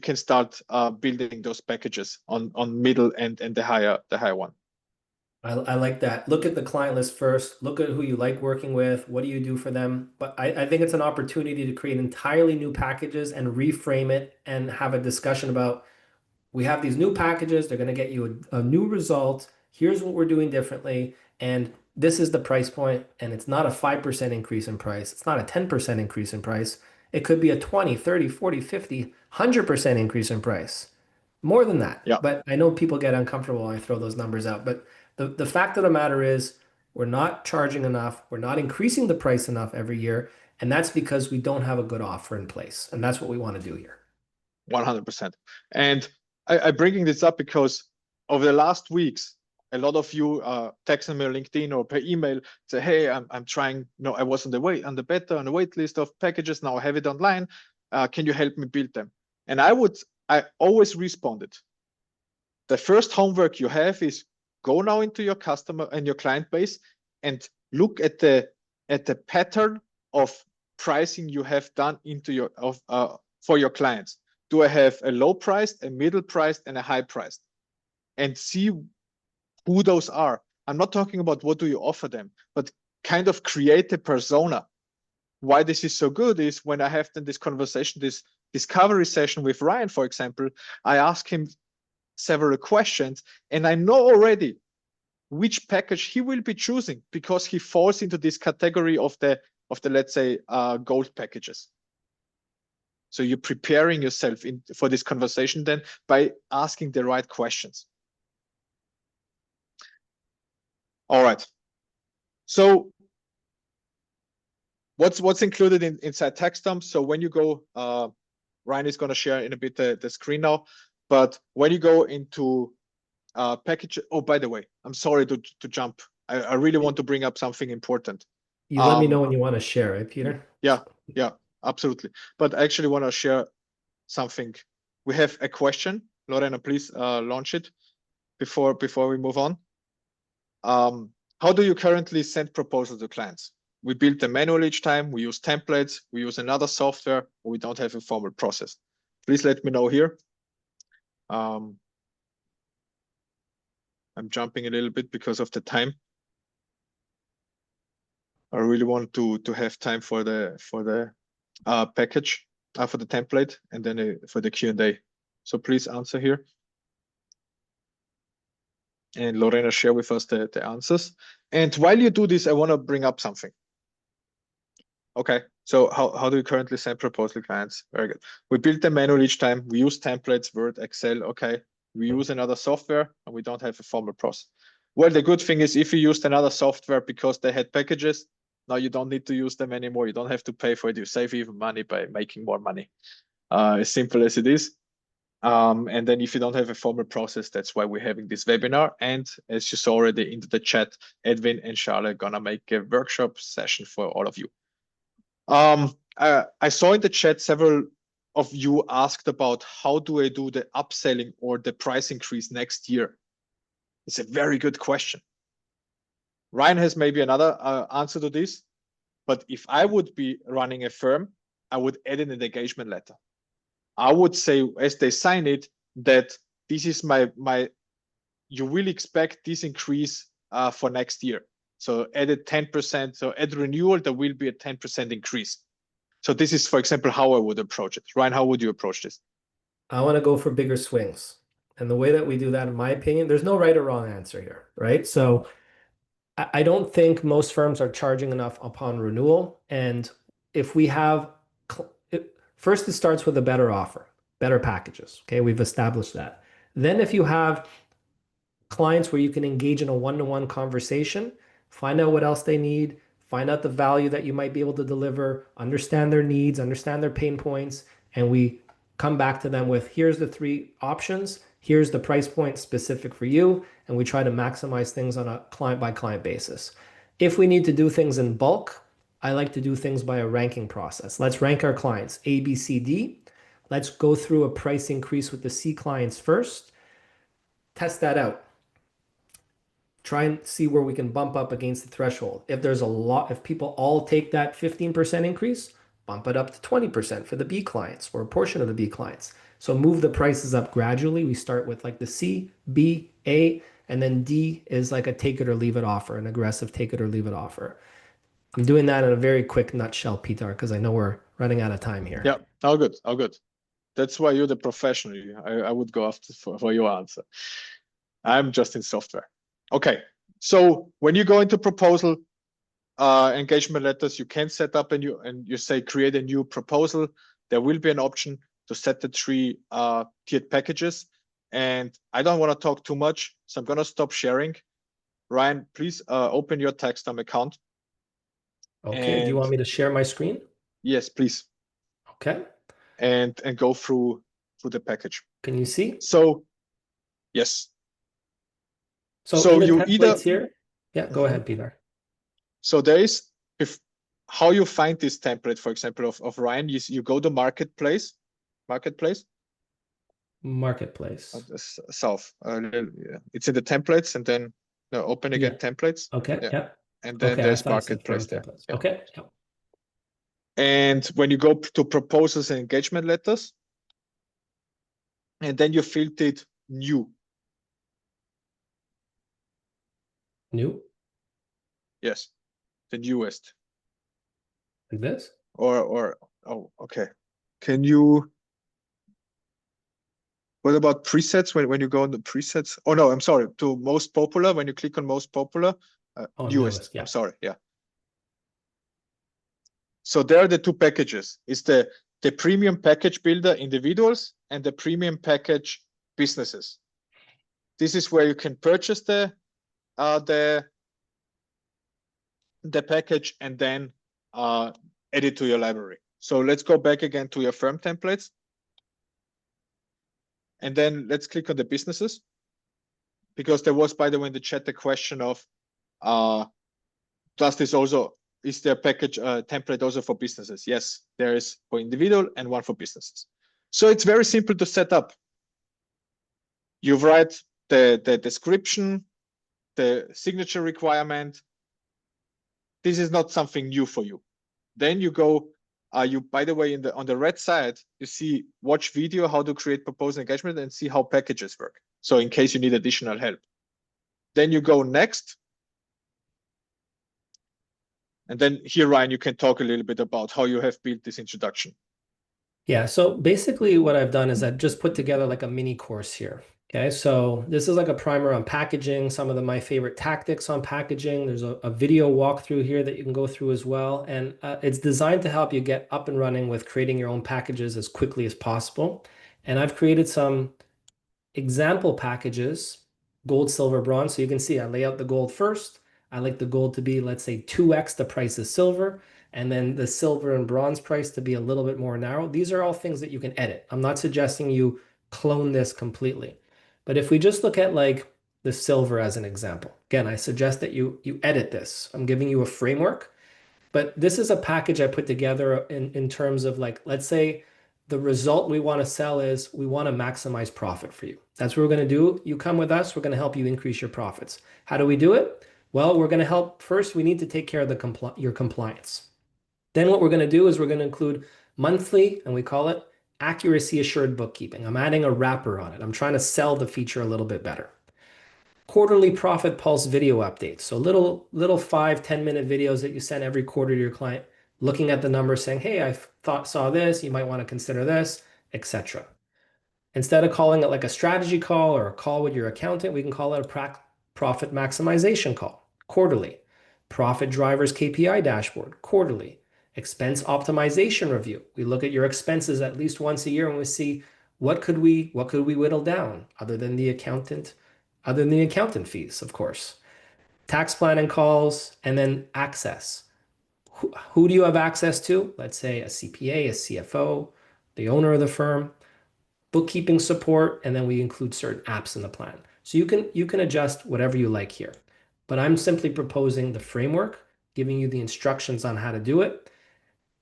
can start building those packages on middle and the higher one. I like that. Look at the client list first. Look at who you like working with. What do you do for them? But I think it's an opportunity to create entirely new packages and reframe it and have a discussion about we have these new packages. They're going to get you a new result. Here's what we're doing differently. And this is the price point. And it's not a 5% increase in price. It's not a 10% increase in price. It could be a 20, 30, 40, 50, 100% increase in price. More than that. Yeah, But I know people get uncomfortable when I throw those numbers out. But the fact of the matter is, we're not charging enough. We're not increasing the price enough every year. And that's because we don't have a good offer in place. And that's what we want to do here. 100%. And I'm bringing this up because over the last weeks, a lot of you texting me on LinkedIn or per email say, "Hey, I'm trying. No, I was on the wait list of packages. Now I have it online. Can you help me build them?" And I always responded. The first homework you have is go now into your customer and your client base and look at the pattern of pricing you have done into your for your clients. Do I have a low priced, a middle priced, and a high priced? And see who those are. I'm not talking about what do you offer them, but kind of create a persona. Why this is so good is when I have then this conversation, this discovery session with Ryan, for example, I ask him several questions and I know already which package he will be choosing because he falls into this category of the let's say gold packages. So you're preparing yourself for this conversation then by asking the right questions. All right. So what's included inside TaxDome? So when you go, Ryan is going to share in a bit the screen now, but when you go into package, oh, by the way, I'm sorry to jump. I really want to bring up something important. You let me know when you want to share, right, Peter? Yeah, absolutely. But I actually want to share something. We have a question. Lorena, please launch it before we move on. How do you currently send proposals to clients? We build them manually each time. We use templates. We use another software. Or we don't have a formal process. Please let me know here. I'm jumping a little bit because of the time. I really want to have time for the package, for the template, and then for the Q&A. So please answer here. And Lorena, share with us the answers. And while you do this, I want to bring up something. Okay, so how do we currently send proposal clients? Very good. We build them manually each time. We use templates, Word, Excel. Okay, we use another software, and we don't have a formal process. Well, the good thing is if you used another software because they had packages, now you don't need to use them anymore. You don't have to pay for it. You save even money by making more money. As simple as it is. And then if you don't have a formal process, that's why we're having this webinar. And as you saw already into the chat, Edwin and Charlotte are gonna make a workshop session for all of you. I saw in the chat several of you asked about how do I do the upselling or the price increase next year? It's a very good question. Ryan has maybe another answer to this, but if I would be running a firm, I would add in an engagement letter. I would say, as they sign it, that this is you will expect this increase for next year. So add a 10%, so at renewal, there will be a 10% increase. So this is, for example, how I would approach it. Ryan, how would you approach this? I want to go for bigger swings. And the way that we do that, in my opinion, there's no right or wrong answer here, right? So I don't think most firms are charging enough upon renewal. And if we have, first it starts with a better offer, better packages. Okay, we've established that. Then if you have clients where you can engage in a one-to-one conversation, find out what else they need, find out the value that you might be able to deliver, understand their needs, understand their pain points, and we come back to them with, here's the 3 options, here's the price point specific for you, and we try to maximize things on a client-by-client basis. If we need to do things in bulk, I like to do things by a ranking process. Let's rank our clients, A, B, C, D. Let's go through a price increase with the C clients first, test that out. Try and see where we can bump up against the threshold. If there's a lot, if people all take that 15% increase, bump it up to 20% for the B clients or a portion of the B clients. So move the prices up gradually. We start with like the C, B, A, and then D is like a take it or leave it offer, an aggressive take it or leave it offer. I'm doing that in a very quick nutshell, Peter, because I know we're running out of time here. Yeah, all good, all good. That's why you're the professional. I would go after for your answer. I'm just in software. Okay, so when you go into proposal engagement letters, you can set up and you say create a new proposal. There will be an option to set the 3 tiered packages. And I don't want to talk too much, so I'm going to stop sharing. Ryan, please open your TaxDome account. Okay, do you want me to share my screen? Yes, please. Okay. And go through the package. Can you see? So, yes. So in the you templates either here, yeah, go ahead, Peter. So there is, how you find this template, for example, of Ryan, you go to marketplace. South. It's in the templates, and then open again templates. Okay. Yeah. And then there's marketplace there. Yeah. Okay. Yeah. And when you go to proposals and engagement letters, and then you filtered new. New? Yes, the newest. Like this? Or oh, okay. Can you? What about presets? When you go on the presets? Oh no, I'm sorry. To most popular, when you click on most popular, newest. Yeah. I'm sorry. Yeah. So there are the 2 packages. It's the premium package builder individuals and the premium package businesses. This is where you can purchase the package and then add it to your library. So let's go back again to your firm templates. And then let's click on the businesses, because there was, by the way, in the chat, the question of, is there a package template also for businesses? Yes, there is for individual and one for businesses. So it's very simple to set up. You write the description, the signature requirement. This is not something new for you. Then you go you, by the way, on the red side, you see watch video, how to create proposal engagement, and see how packages work. So in case you need additional help. Then you go next. And then here, Ryan, you can talk a little bit about how you have built this introduction. Yeah, so basically what I've done is I've just put together like a mini course here. Okay, so this is like a primer on packaging, some of my favorite tactics on packaging. There's a video walkthrough here that you can go through as well. And it's designed to help you get up and running with creating your own packages as quickly as possible. And I've created some example packages, gold, silver, bronze. So you can see I lay out the gold first. I like the gold to be, let's say, 2x the price of silver, and then the silver and bronze price to be a little bit more narrow. These are all things that you can edit. I'm not suggesting you clone this completely. But if we just look at like the silver as an example, again, I suggest that you edit this. I'm giving you a framework. But this is a package I put together in terms of like, let's say the result we want to sell is we want to maximize profit for you. That's what we're going to do. You come with us, we're going to help you increase your profits. How do we do it? Well, we're going to help. First, we need to take care of your compliance. Then what we're going to do is we're going to include monthly, and we call it accuracy assured bookkeeping. I'm adding a wrapper on it. I'm trying to sell the feature a little bit better. Quarterly profit pulse video updates. So little 5-10 minute videos that you send every quarter to your client, looking at the numbers saying, hey, saw this, you might want to consider this, etc. Instead of calling it like a strategy call or a call with your accountant, we can call it a profit maximization call, quarterly. Profit drivers KPI dashboard, quarterly. Expense optimization review. We look at your expenses at least once a year and we see what could we whittle down other than the accountant fees, of course. Tax planning calls, and then access. Who do you have access to? Let's say a CPA, a CFO, the owner of the firm, bookkeeping support, and then we include certain apps in the plan. So you can adjust whatever you like here. But I'm simply proposing the framework, giving you the instructions on how to do it.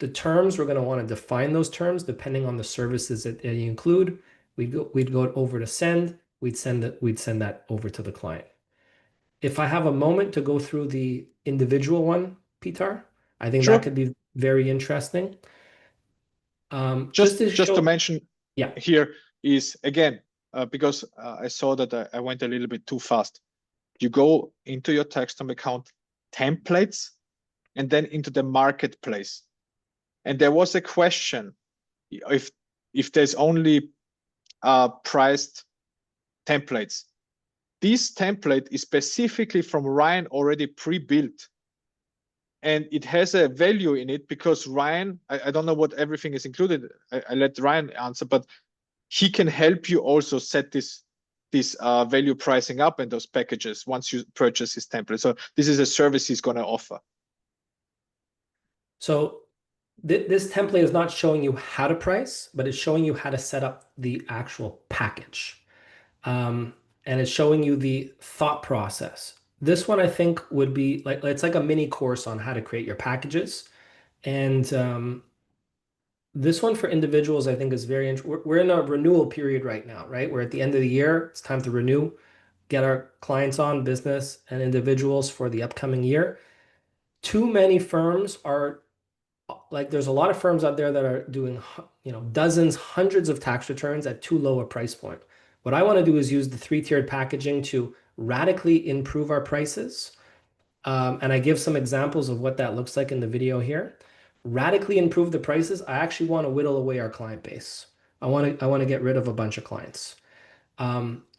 The terms, we're going to want to define those terms depending on the services that you include. We'd go over to send. We'd send that over to the client. If I have a moment to go through the individual one, Pitar, I think that Sure. could be very interesting. Just to to show, mention yeah. here is, again, because I saw that I went a little bit too fast. You go into your TaxDome account templates and then into the marketplace. And there was a question if there's only priced templates. This template is specifically from Ryan, already pre-built. And it has a value in it because Ryan, I don't know what everything is included. I let Ryan answer, but he can help you also set this value pricing up in those packages once you purchase his template. So this is a service he's going to offer. So this template is not showing you how to price, but it's showing you how to set up the actual package. And it's showing you the thought process. This one I think would be like, it's like a mini course on how to create your packages. And this one for individuals, I think is very interesting. We're in a renewal period right now, right? We're at the end of the year. It's time to renew, get our clients on, business and individuals for the upcoming year. Too many firms are like, there's a lot of firms out there that are doing, dozens, hundreds of tax returns at too low a price point. What I want to do is use the 3-tiered packaging to radically improve our prices. And I give some examples of what that looks like in the video here. Radically improve the prices. I actually want to whittle away our client base. I want to get rid of a bunch of clients.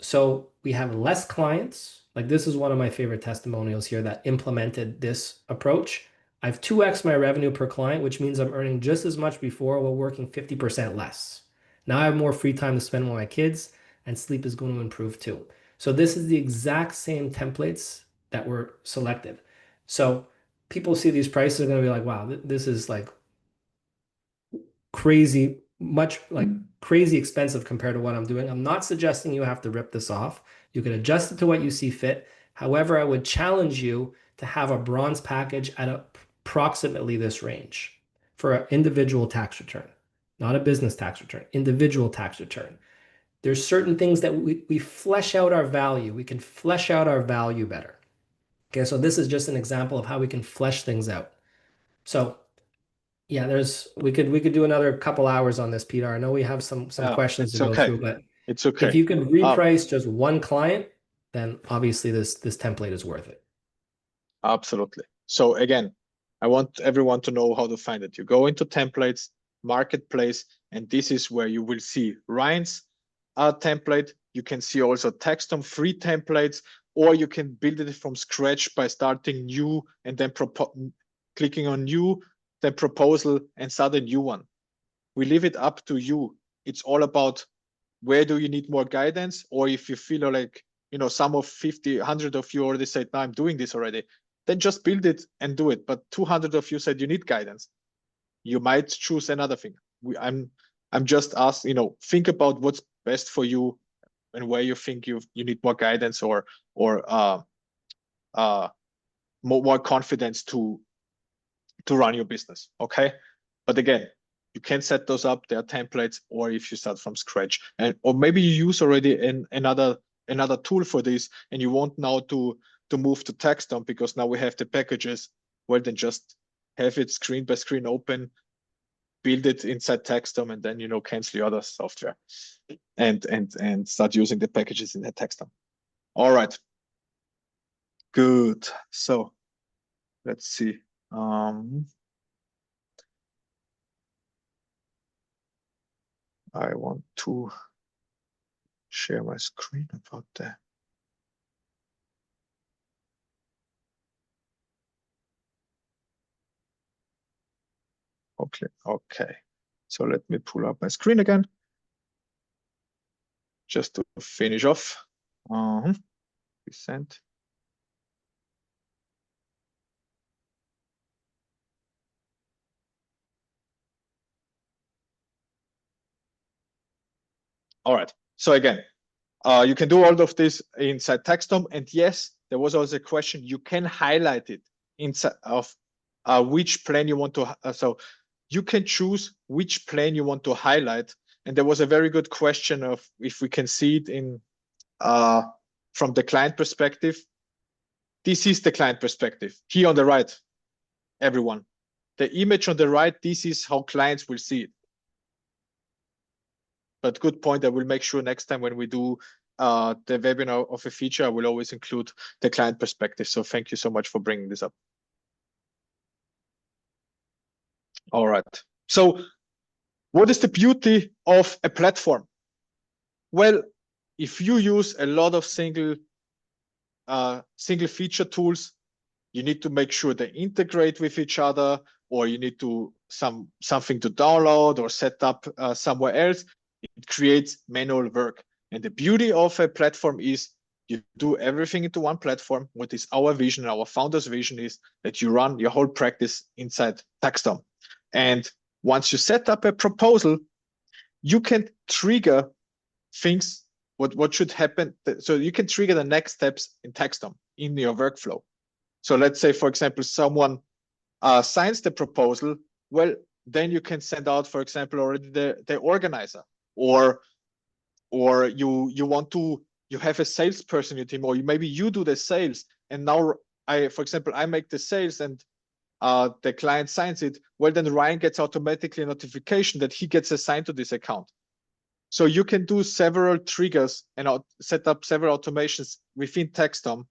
So we have less clients. Like, this is one of my favorite testimonials here that implemented this approach. I have 2x my revenue per client, which means I'm earning just as much before while working 50% less. Now I have more free time to spend with my kids, and sleep is going to improve too. So this is the exact same templates that were selected. So people see these prices are going to be like, wow, this is like crazy, much like crazy expensive compared to what I'm doing. I'm not suggesting you have to rip this off. You can adjust it to what you see fit. However, I would challenge you to have a bronze package at approximately this range for an individual tax return, not a business tax return, individual tax return. There's certain things that we flesh out our value. We can flesh out our value better. Okay, so this is just an example of how we can flesh things out. So Yeah, we could do another couple hours on this, Peter. I know we have some questions to It's go okay. through, but It's if okay. you can reprice just one client, then obviously this template is worth it. Absolutely. So again, I want everyone to know how to find it. You go into templates, marketplace, and this is where you will see Ryan's template. You can see also TaxDome free templates, or you can build it from scratch by starting new and then clicking on new, then proposal and start a new one. We leave it up to you. It's all about where do you need more guidance, or if you feel like, some of 50, 100 of you already said, no, I'm doing this already, then just build it and do it. But 200 of you said you need guidance. You might choose another thing. I'm just asked, think about what's best for you and where you think you need more guidance or more confidence to run your business. Okay. But again, you can set those up. There are templates, or if you start from scratch, or maybe you use already another tool for this, and you want now to move to TaxDome because now we have the packages. Well, then just have it screen by screen open, build it inside TaxDome, and then cancel your other software, and start using the packages in the TaxDome. All right, good. So let's see. I want to share my screen about that. Okay. So let me pull up my screen again, just to finish off. Present. All right. So again, you can do all of this inside TaxDome. And yes, there was also a question. You can highlight it inside of which plan you want to. So you can choose which plan you want to highlight. And there was a very good question of if we can see it in from the client perspective. This is the client perspective here on the right, everyone. The image on the right, this is how clients will see it. But good point. I will make sure next time when we do the webinar of a feature, I will always include the client perspective. So thank you so much for bringing this up. All right. So what is the beauty of a platform? Well, if you use a lot of single feature tools, you need to make sure they integrate with each other, or you need to something to download or set up somewhere else. It creates manual work. And the beauty of a platform is you do everything into one platform. What is our vision, our founder's vision is that you run your whole practice inside TaxDome. And once you set up a proposal, you can trigger things, what should happen. So you can trigger the next steps in TaxDome in your workflow. So let's say, for example, someone signs the proposal. Well, then you can send out, for example, already the organizer, or you have a salesperson in your team, or maybe you do the sales, and now for example, I make the sales and the client signs it. Well, then Ryan gets automatically a notification that he gets assigned to this account. So you can do several triggers and set up several automations within TaxDome,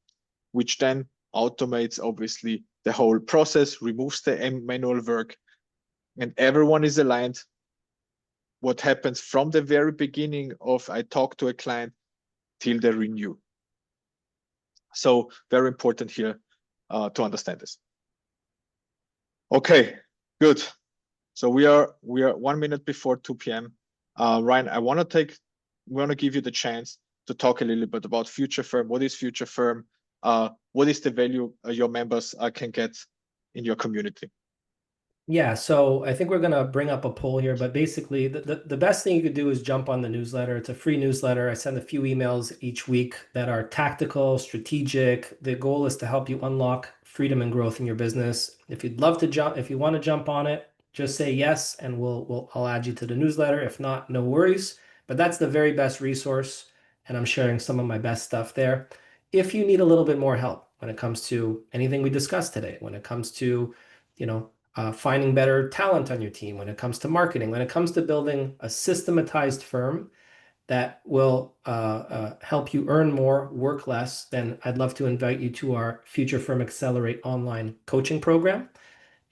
which then automates obviously the whole process, removes the manual work, and everyone is aligned. What happens from the very beginning of I talk to a client till they renew. So very important here to understand this. Okay, good. So we are 1 minute before 2 p.m. Ryan, I want to give you the chance to talk a little bit about Future Firm. What is Future Firm? What is the value your members can get in your community? Yeah, so I think we're going to bring up a poll here, but basically the best thing you could do is jump on the newsletter. It's a free newsletter. I send a few emails each week that are tactical, strategic. The goal is to help you unlock freedom and growth in your business. If you want to jump on it, just say yes, and I'll add you to the newsletter. If not, no worries. But that's the very best resource, and I'm sharing some of my best stuff there. If you need a little bit more help when it comes to anything we discussed today, when it comes to finding better talent on your team, when it comes to marketing, when it comes to building a systematized firm that will help you earn more, work less, then I'd love to invite you to our Future Firm Accelerate online coaching program.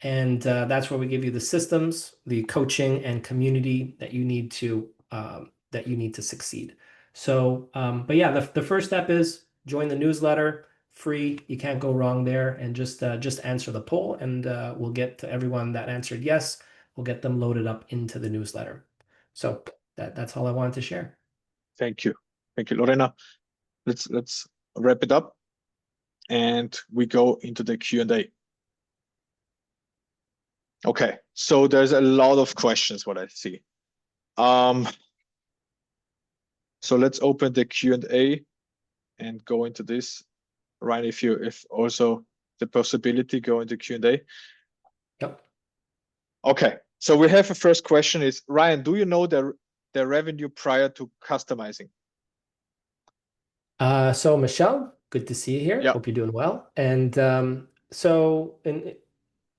And that's where we give you the systems, the coaching, and community that you need to succeed. So, but yeah, the first step is join the newsletter, free. You can't go wrong there, and just answer the poll, and we'll get to everyone that answered yes. We'll get them loaded up into the newsletter. So that's all I wanted to share. Thank you, Lorena. Let's wrap it up, and we go into the Q&A. Okay, so there's a lot of questions what I see. So let's open the Q&A and go into this. Ryan, if also the possibility go into Q&A. Yep. Okay, so we have a first question is, Ryan, do you know the revenue prior to customizing? So Michelle, good to see you here. Yeah. Hope you're doing well. And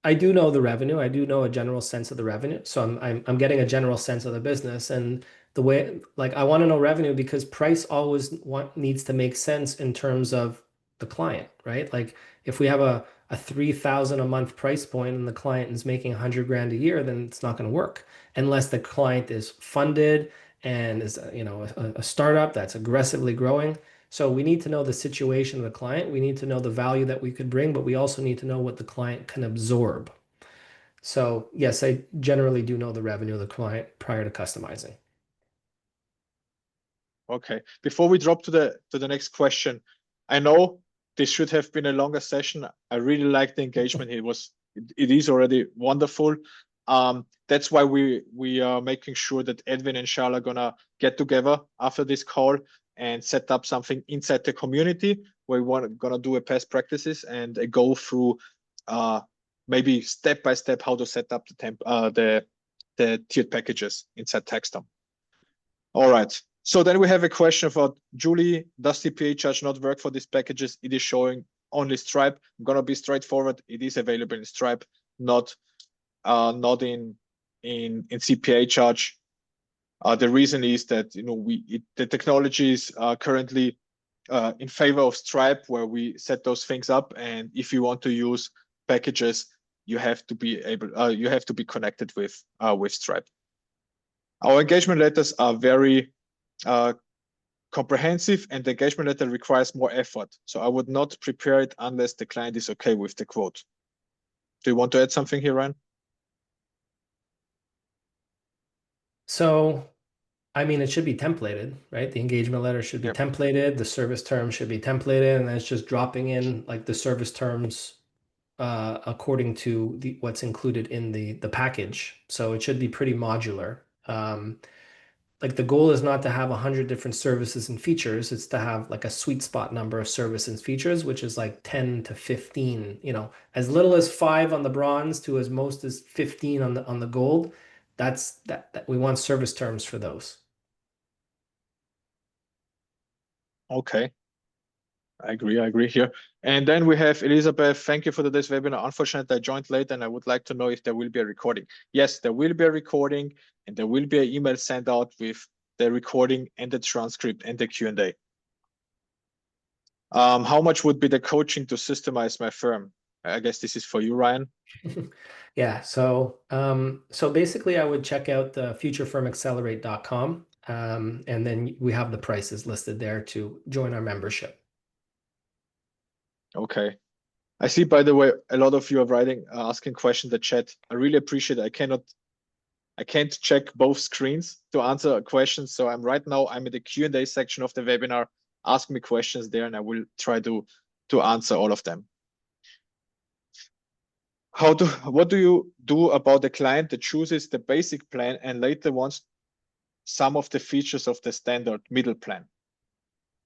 I do know the revenue. I do know a general sense of the revenue. So I'm getting a general sense of the business, and the way, like, I want to know revenue because price always needs to make sense in terms of the client, right? Like if we have a 3,000 a month price point and the client is making 100 grand a year, then it's not going to work unless the client is funded and is, a startup that's aggressively growing. So we need to know the situation of the client. We need to know the value that we could bring, but we also need to know what the client can absorb. So yes, I generally do know the revenue of the client prior to customizing. Okay. Before we drop to the next question, I know this should have been a longer session. I really like the engagement. It is already wonderful. That's why we are making sure that Edwin and Charles are gonna get together after this call and set up something inside the community where gonna do a best practices and go through maybe step by step how to set up the tiered packages inside TaxDome. All right. So then we have a question for Julie. Does CPA charge not work for these packages? It is showing only Stripe. I'm gonna be straightforward. It is available in Stripe, not in CPA charge. The reason is that the technology is currently in favor of Stripe, where we set those things up, and if you want to use packages, you have to be connected with Stripe. Our engagement letters are very comprehensive, and the engagement letter requires more effort. So I would not prepare it unless the client is okay with the quote. Do you want to add something here, Ryan? So, I mean, it should be templated, right? The engagement letter should be Yep. templated. The service terms should be templated, and then it's just dropping in like the service terms according to what's included in the package. So it should be pretty modular. Like the goal is not to have 100 different services and features. It's to have like a sweet spot number of services and features, which is like 10 to 15, as little as 5 on the bronze to as most as 15 on the gold. That's that we want service terms for those. Okay. I agree here. And then we have Elizabeth. Thank you for today's webinar. Unfortunately, I joined late and I would like to know if there will be a recording. Yes, there will be a recording, and there will be an email sent out with the recording and the transcript and the Q&A. How much would be the coaching to systemize my firm? I guess this is for you, Ryan. Yeah, so basically I would check out the futurefirmaccelerate.com, and then we have the prices listed there to join our membership. Okay. I see, by the way, a lot of you are asking questions in the chat. I really appreciate it. I can't check both screens to answer questions. So I'm in the Q&A section of the webinar. Ask me questions there and I will try to answer all of them. What do you do about the client that chooses the basic plan and later wants some of the features of the standard middle plan?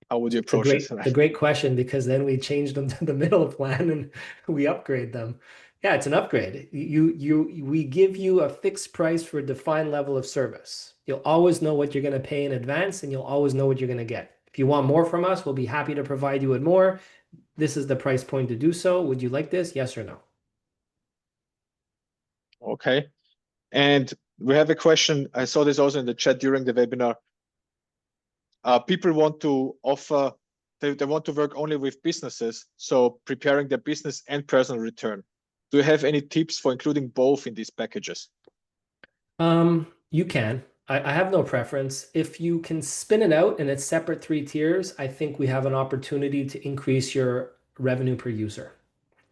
How would you approach this? It's a great question, because then we change them to the middle plan and we upgrade them. Yeah, it's an upgrade. We give you a fixed price for a defined level of service. You'll always know what you're going to pay in advance, and you'll always know what you're going to get. If you want more from us, we'll be happy to provide you with more. This is the price point to do so. Would you like this? Yes or no? Okay. And we have a question. I saw this also in the chat during the webinar. People want to offer, they want to work only with businesses, so preparing their business and personal return. Do you have any tips for including both in these packages? You can. I have no preference. If you can spin it out in its separate 3 tiers, I think we have an opportunity to increase your revenue per user,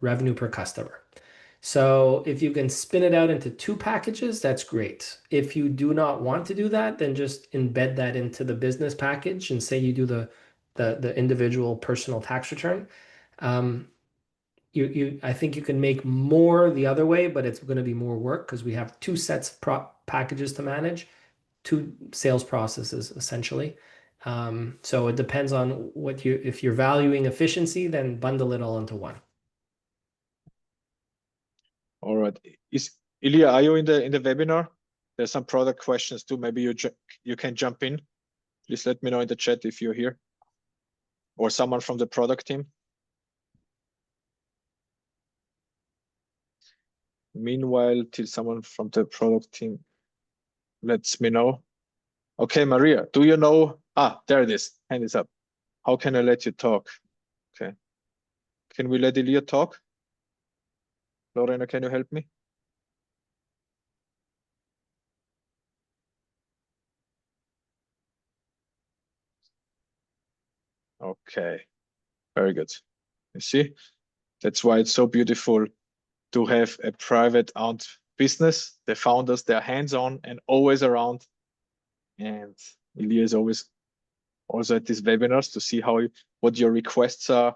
revenue per customer. So if you can spin it out into 2 packages, that's great. If you do not want to do that, then just embed that into the business package and say you do the individual personal tax return. I think you can make more the other way, but it's going to be more work because we have 2 sets of packages to manage, 2 sales processes essentially. So it depends on if you're valuing efficiency, then bundle it all into one. All right. Ilya, are you in the webinar? There's some product questions too. Maybe you can jump in. Please let me know in the chat if you're here, or someone from the product team. Meanwhile, till someone from the product team lets me know. Okay, Maria, do you know? There it is. Hand is up. How can I let you talk? Okay. Can we let Ilya talk? Lorena, can you help me? Okay, very good. You see, that's why it's so beautiful to have a private owned business. The founders, they're hands-on and always around. And Ilya is always also at these webinars to see what your requests are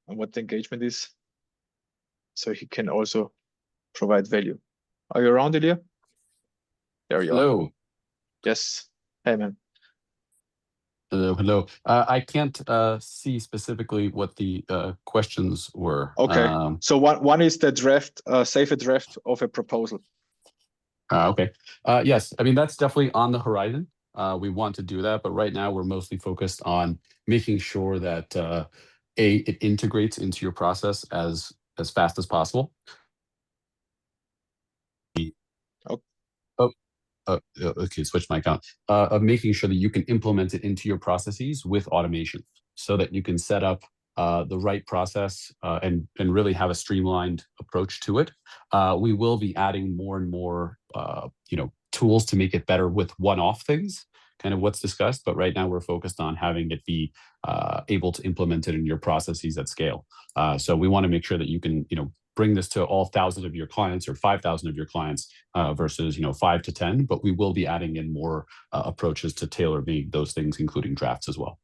and what the engagement is. So he can also provide value. Are you around, Ilya? There you are. Hello. Yes. Hey, man. Hello. I can't see specifically what the questions were. Okay. So one is the draft, save a draft of a proposal. Okay. Yes, I mean, that's definitely on the horizon. We want to do that, but right now we're mostly focused on making sure that it integrates into your process as fast as possible. Okay, switch my account. Of making sure that you can implement it into your processes with automation, so that you can set up the right process and really have a streamlined approach to it. We will be adding more and more, tools to make it better with one-off things, kind of what's discussed. But right now we're focused on having it be able to implement it in your processes at scale. So we want to make sure that you can, bring this to all thousands of your clients or 5,000 of your clients versus 5 to 10, but we will be adding in more approaches to tailor those things, including drafts as well.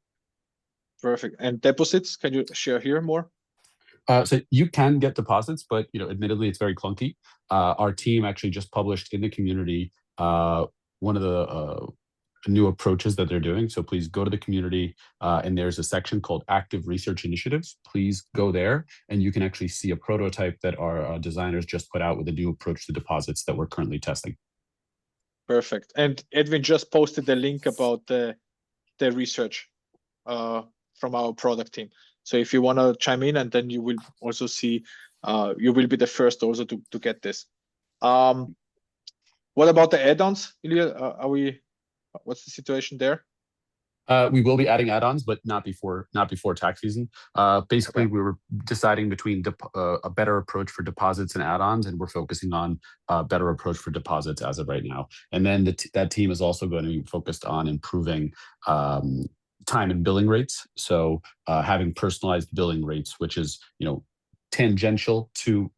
Perfect. And deposits, can you share here more? So you can get deposits, but admittedly, it's very clunky. Our team actually just published in the community one of the new approaches that they're doing. So please go to the community and there's a section called Active Research Initiatives. Please go there and you can actually see a prototype that our designers just put out with a new approach to deposits that we're currently testing. Perfect. And Edwin just posted the link about the research from our product team. So if you want to chime in, and then you will also see, you will be the first also to get this. What about the add-ons, Ilya? What's the situation there? We will be adding add-ons, but not before tax season. Basically, we were deciding between a better approach for deposits and add-ons, and we're focusing on a better approach for deposits as of right now. And then that team is also going to be focused on improving time and billing rates. So having personalized billing rates, which is tangential to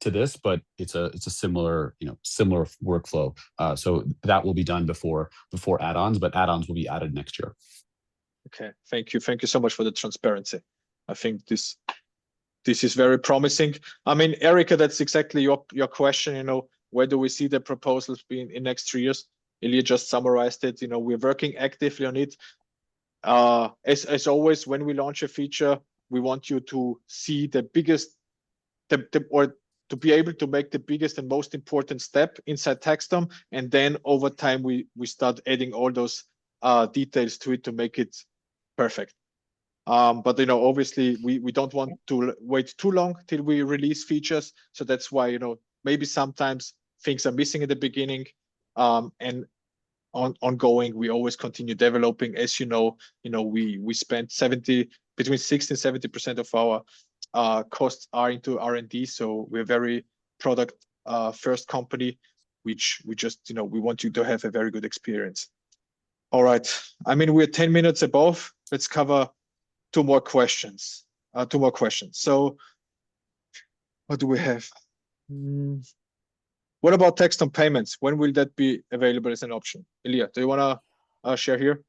this, but it's a similar similar workflow. So that will be done before add-ons, but add-ons will be added next year. Okay, thank you so much for the transparency. I think this is very promising. I mean, Erica, that's exactly your question. Where do we see the proposals being in next 3 years? Ilya just summarized it. We're working actively on it. As always, when we launch a feature, we want you to see the biggest, or to be able to make the biggest and most important step inside TaxDome, and then over time we start adding all those details to it to make it perfect. But obviously we don't want to wait too long till we release features, so that's why maybe sometimes things are missing in the beginning, and ongoing, we always continue developing. As you know, we spend between 60 and 70% of our costs are into R&D. So we're very product first company, which we just, we want you to have a very good experience. All right. I mean, we're 10 minutes above. Let's cover two more questions. So what do we have? What about TaxDome payments? When will that be available as an option? Ilya, do you want to share here?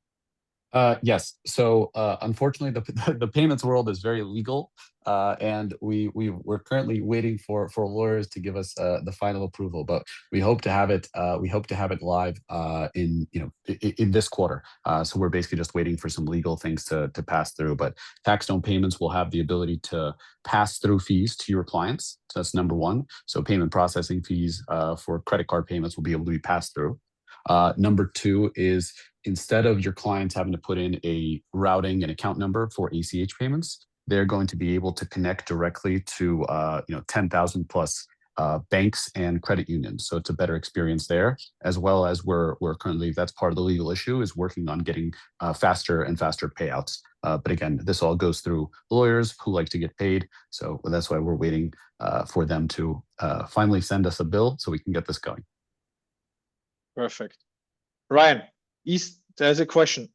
Yes. So unfortunately, the payments world is very legal, and we're currently waiting for lawyers to give us the final approval. But we hope to have it. We hope to have it live in this quarter. So we're basically just waiting for some legal things to pass through. But TaxDome payments will have the ability to pass through fees to your clients. So that's number one. So payment processing fees for credit card payments will be able to be passed through. Number two is, instead of your clients having to put in a routing and account number for ACH payments, they're going to be able to connect directly to 10,000 plus banks and credit unions. So it's a better experience there, as well as we're currently, that's part of the legal issue, is working on getting faster and faster payouts. But again, this all goes through lawyers who like to get paid. So that's why we're waiting for them to finally send us a bill so we can get this going. Perfect. Ryan, there's a question.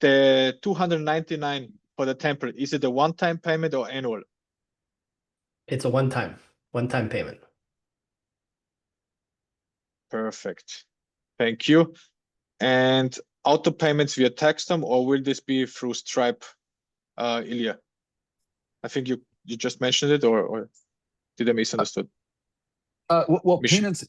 The 299 for the template, is it a one-time payment or annual? It's a one-time payment. Perfect. Thank you. And auto payments via TaxDome, or will this be through Stripe, Ilya? I think you just mentioned it, or did I misunderstood? Well, payments,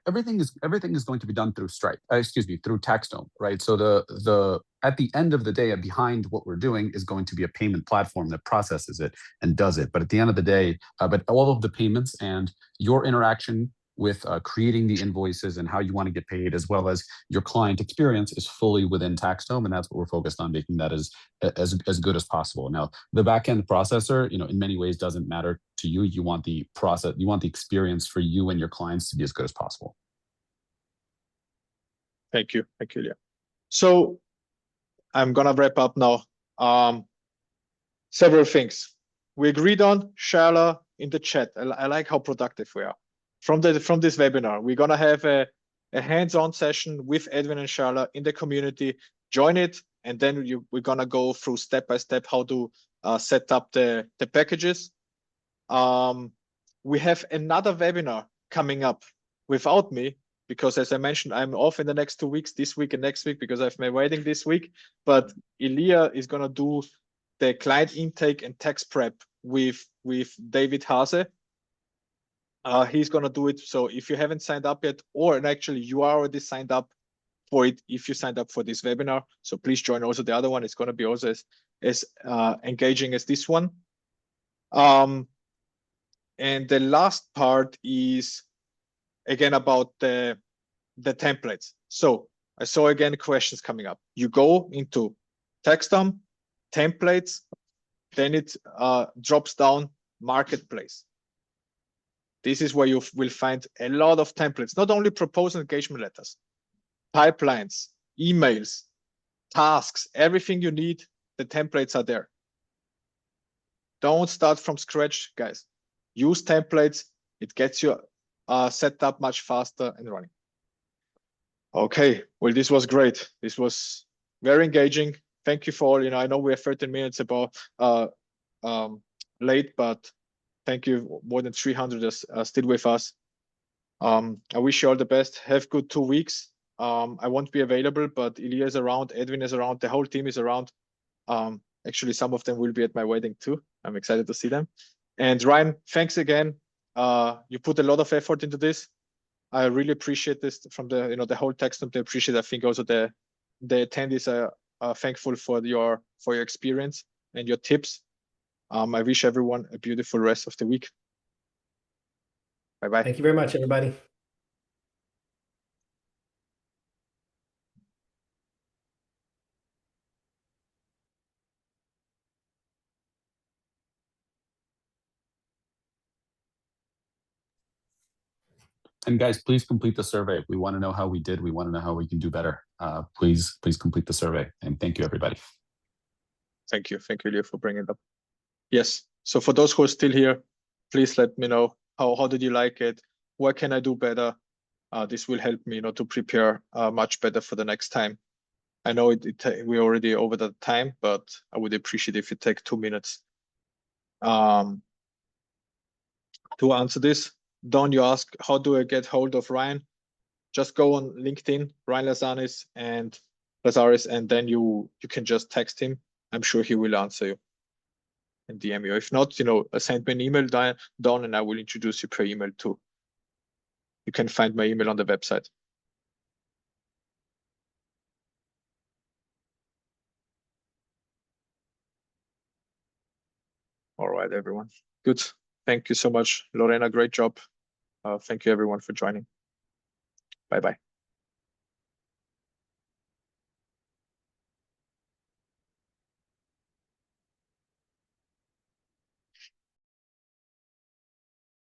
everything is going to be done through Stripe. Through TaxDome, right? So the at the end of the day, behind what we're doing is going to be a payment platform that processes it and does it. But at the end of the day, but all of the payments and your interaction with creating the invoices and how you want to get paid, as well as your client experience, is fully within TaxDome, and that's what we're focused on, making that as good as possible. Now, the backend processor, in many ways doesn't matter to you. You want the process, you want the experience for you and your clients to be as good as possible. Thank you, Ilya. So I'm gonna wrap up now. Several things we agreed on. Sharla in the chat. I like how productive we are. From this webinar, we're gonna have a hands-on session with Edwin and Sharla in the community. Join it, and then we're gonna go through step by step how to set up the packages. We have another webinar coming up without me, because as I mentioned, I'm off in the next 2 weeks, this week and next week, because I have my wedding this week. But Ilya is gonna do the client intake and tax prep with David Hase. He's going to do it. So if you haven't signed up yet, and actually you are already signed up for it, if you signed up for this webinar, so please join also the other one. It's going to be also as engaging as this one. And the last part is again about the templates. So I saw again questions coming up. You go into TaxDome, templates, then it drops down marketplace. This is where you will find a lot of templates, not only proposal engagement letters, pipelines, emails, tasks, everything you need, the templates are there. Don't start from scratch, guys. Use templates. It gets you set up much faster and running. Okay, well, this was great. This was very engaging. Thank you for all. I know we're 13 minutes about late, but thank you. More than 300 are still with us. I wish you all the best. Have good 2 weeks. I won't be available, but Ilya is around, Edwin is around, the whole team is around. Actually, some of them will be at my wedding too. I'm excited to see them. And Ryan, thanks again. You put a lot of effort into this. I really appreciate this from the whole TaxDome. They appreciate. I think also the attendees are thankful for your experience and your tips. I wish everyone a beautiful rest of the week. Bye-bye. Thank you very much, everybody. And guys, please complete the survey. We want to know how we did. We want to know how we can do better. Please complete the survey. And thank you, everybody. Thank you, Leo, for bringing it up. Yes. So for those who are still here, please let me know how did you like it? What can I do better? This will help me, to prepare much better for the next time. I know we're already over the time, but I would appreciate if you take 2 minutes to answer this. Don, you ask, how do I get hold of Ryan? Just go on LinkedIn, Ryan Lazaris, and then you can just text him. I'm sure he will answer you and DM you. If not, send me an email, Don, and I will introduce you per email too. You can find my email on the website. All right, everyone. Good. Thank you so much, Lorena. Great job. Thank you, everyone, for joining. Bye-bye.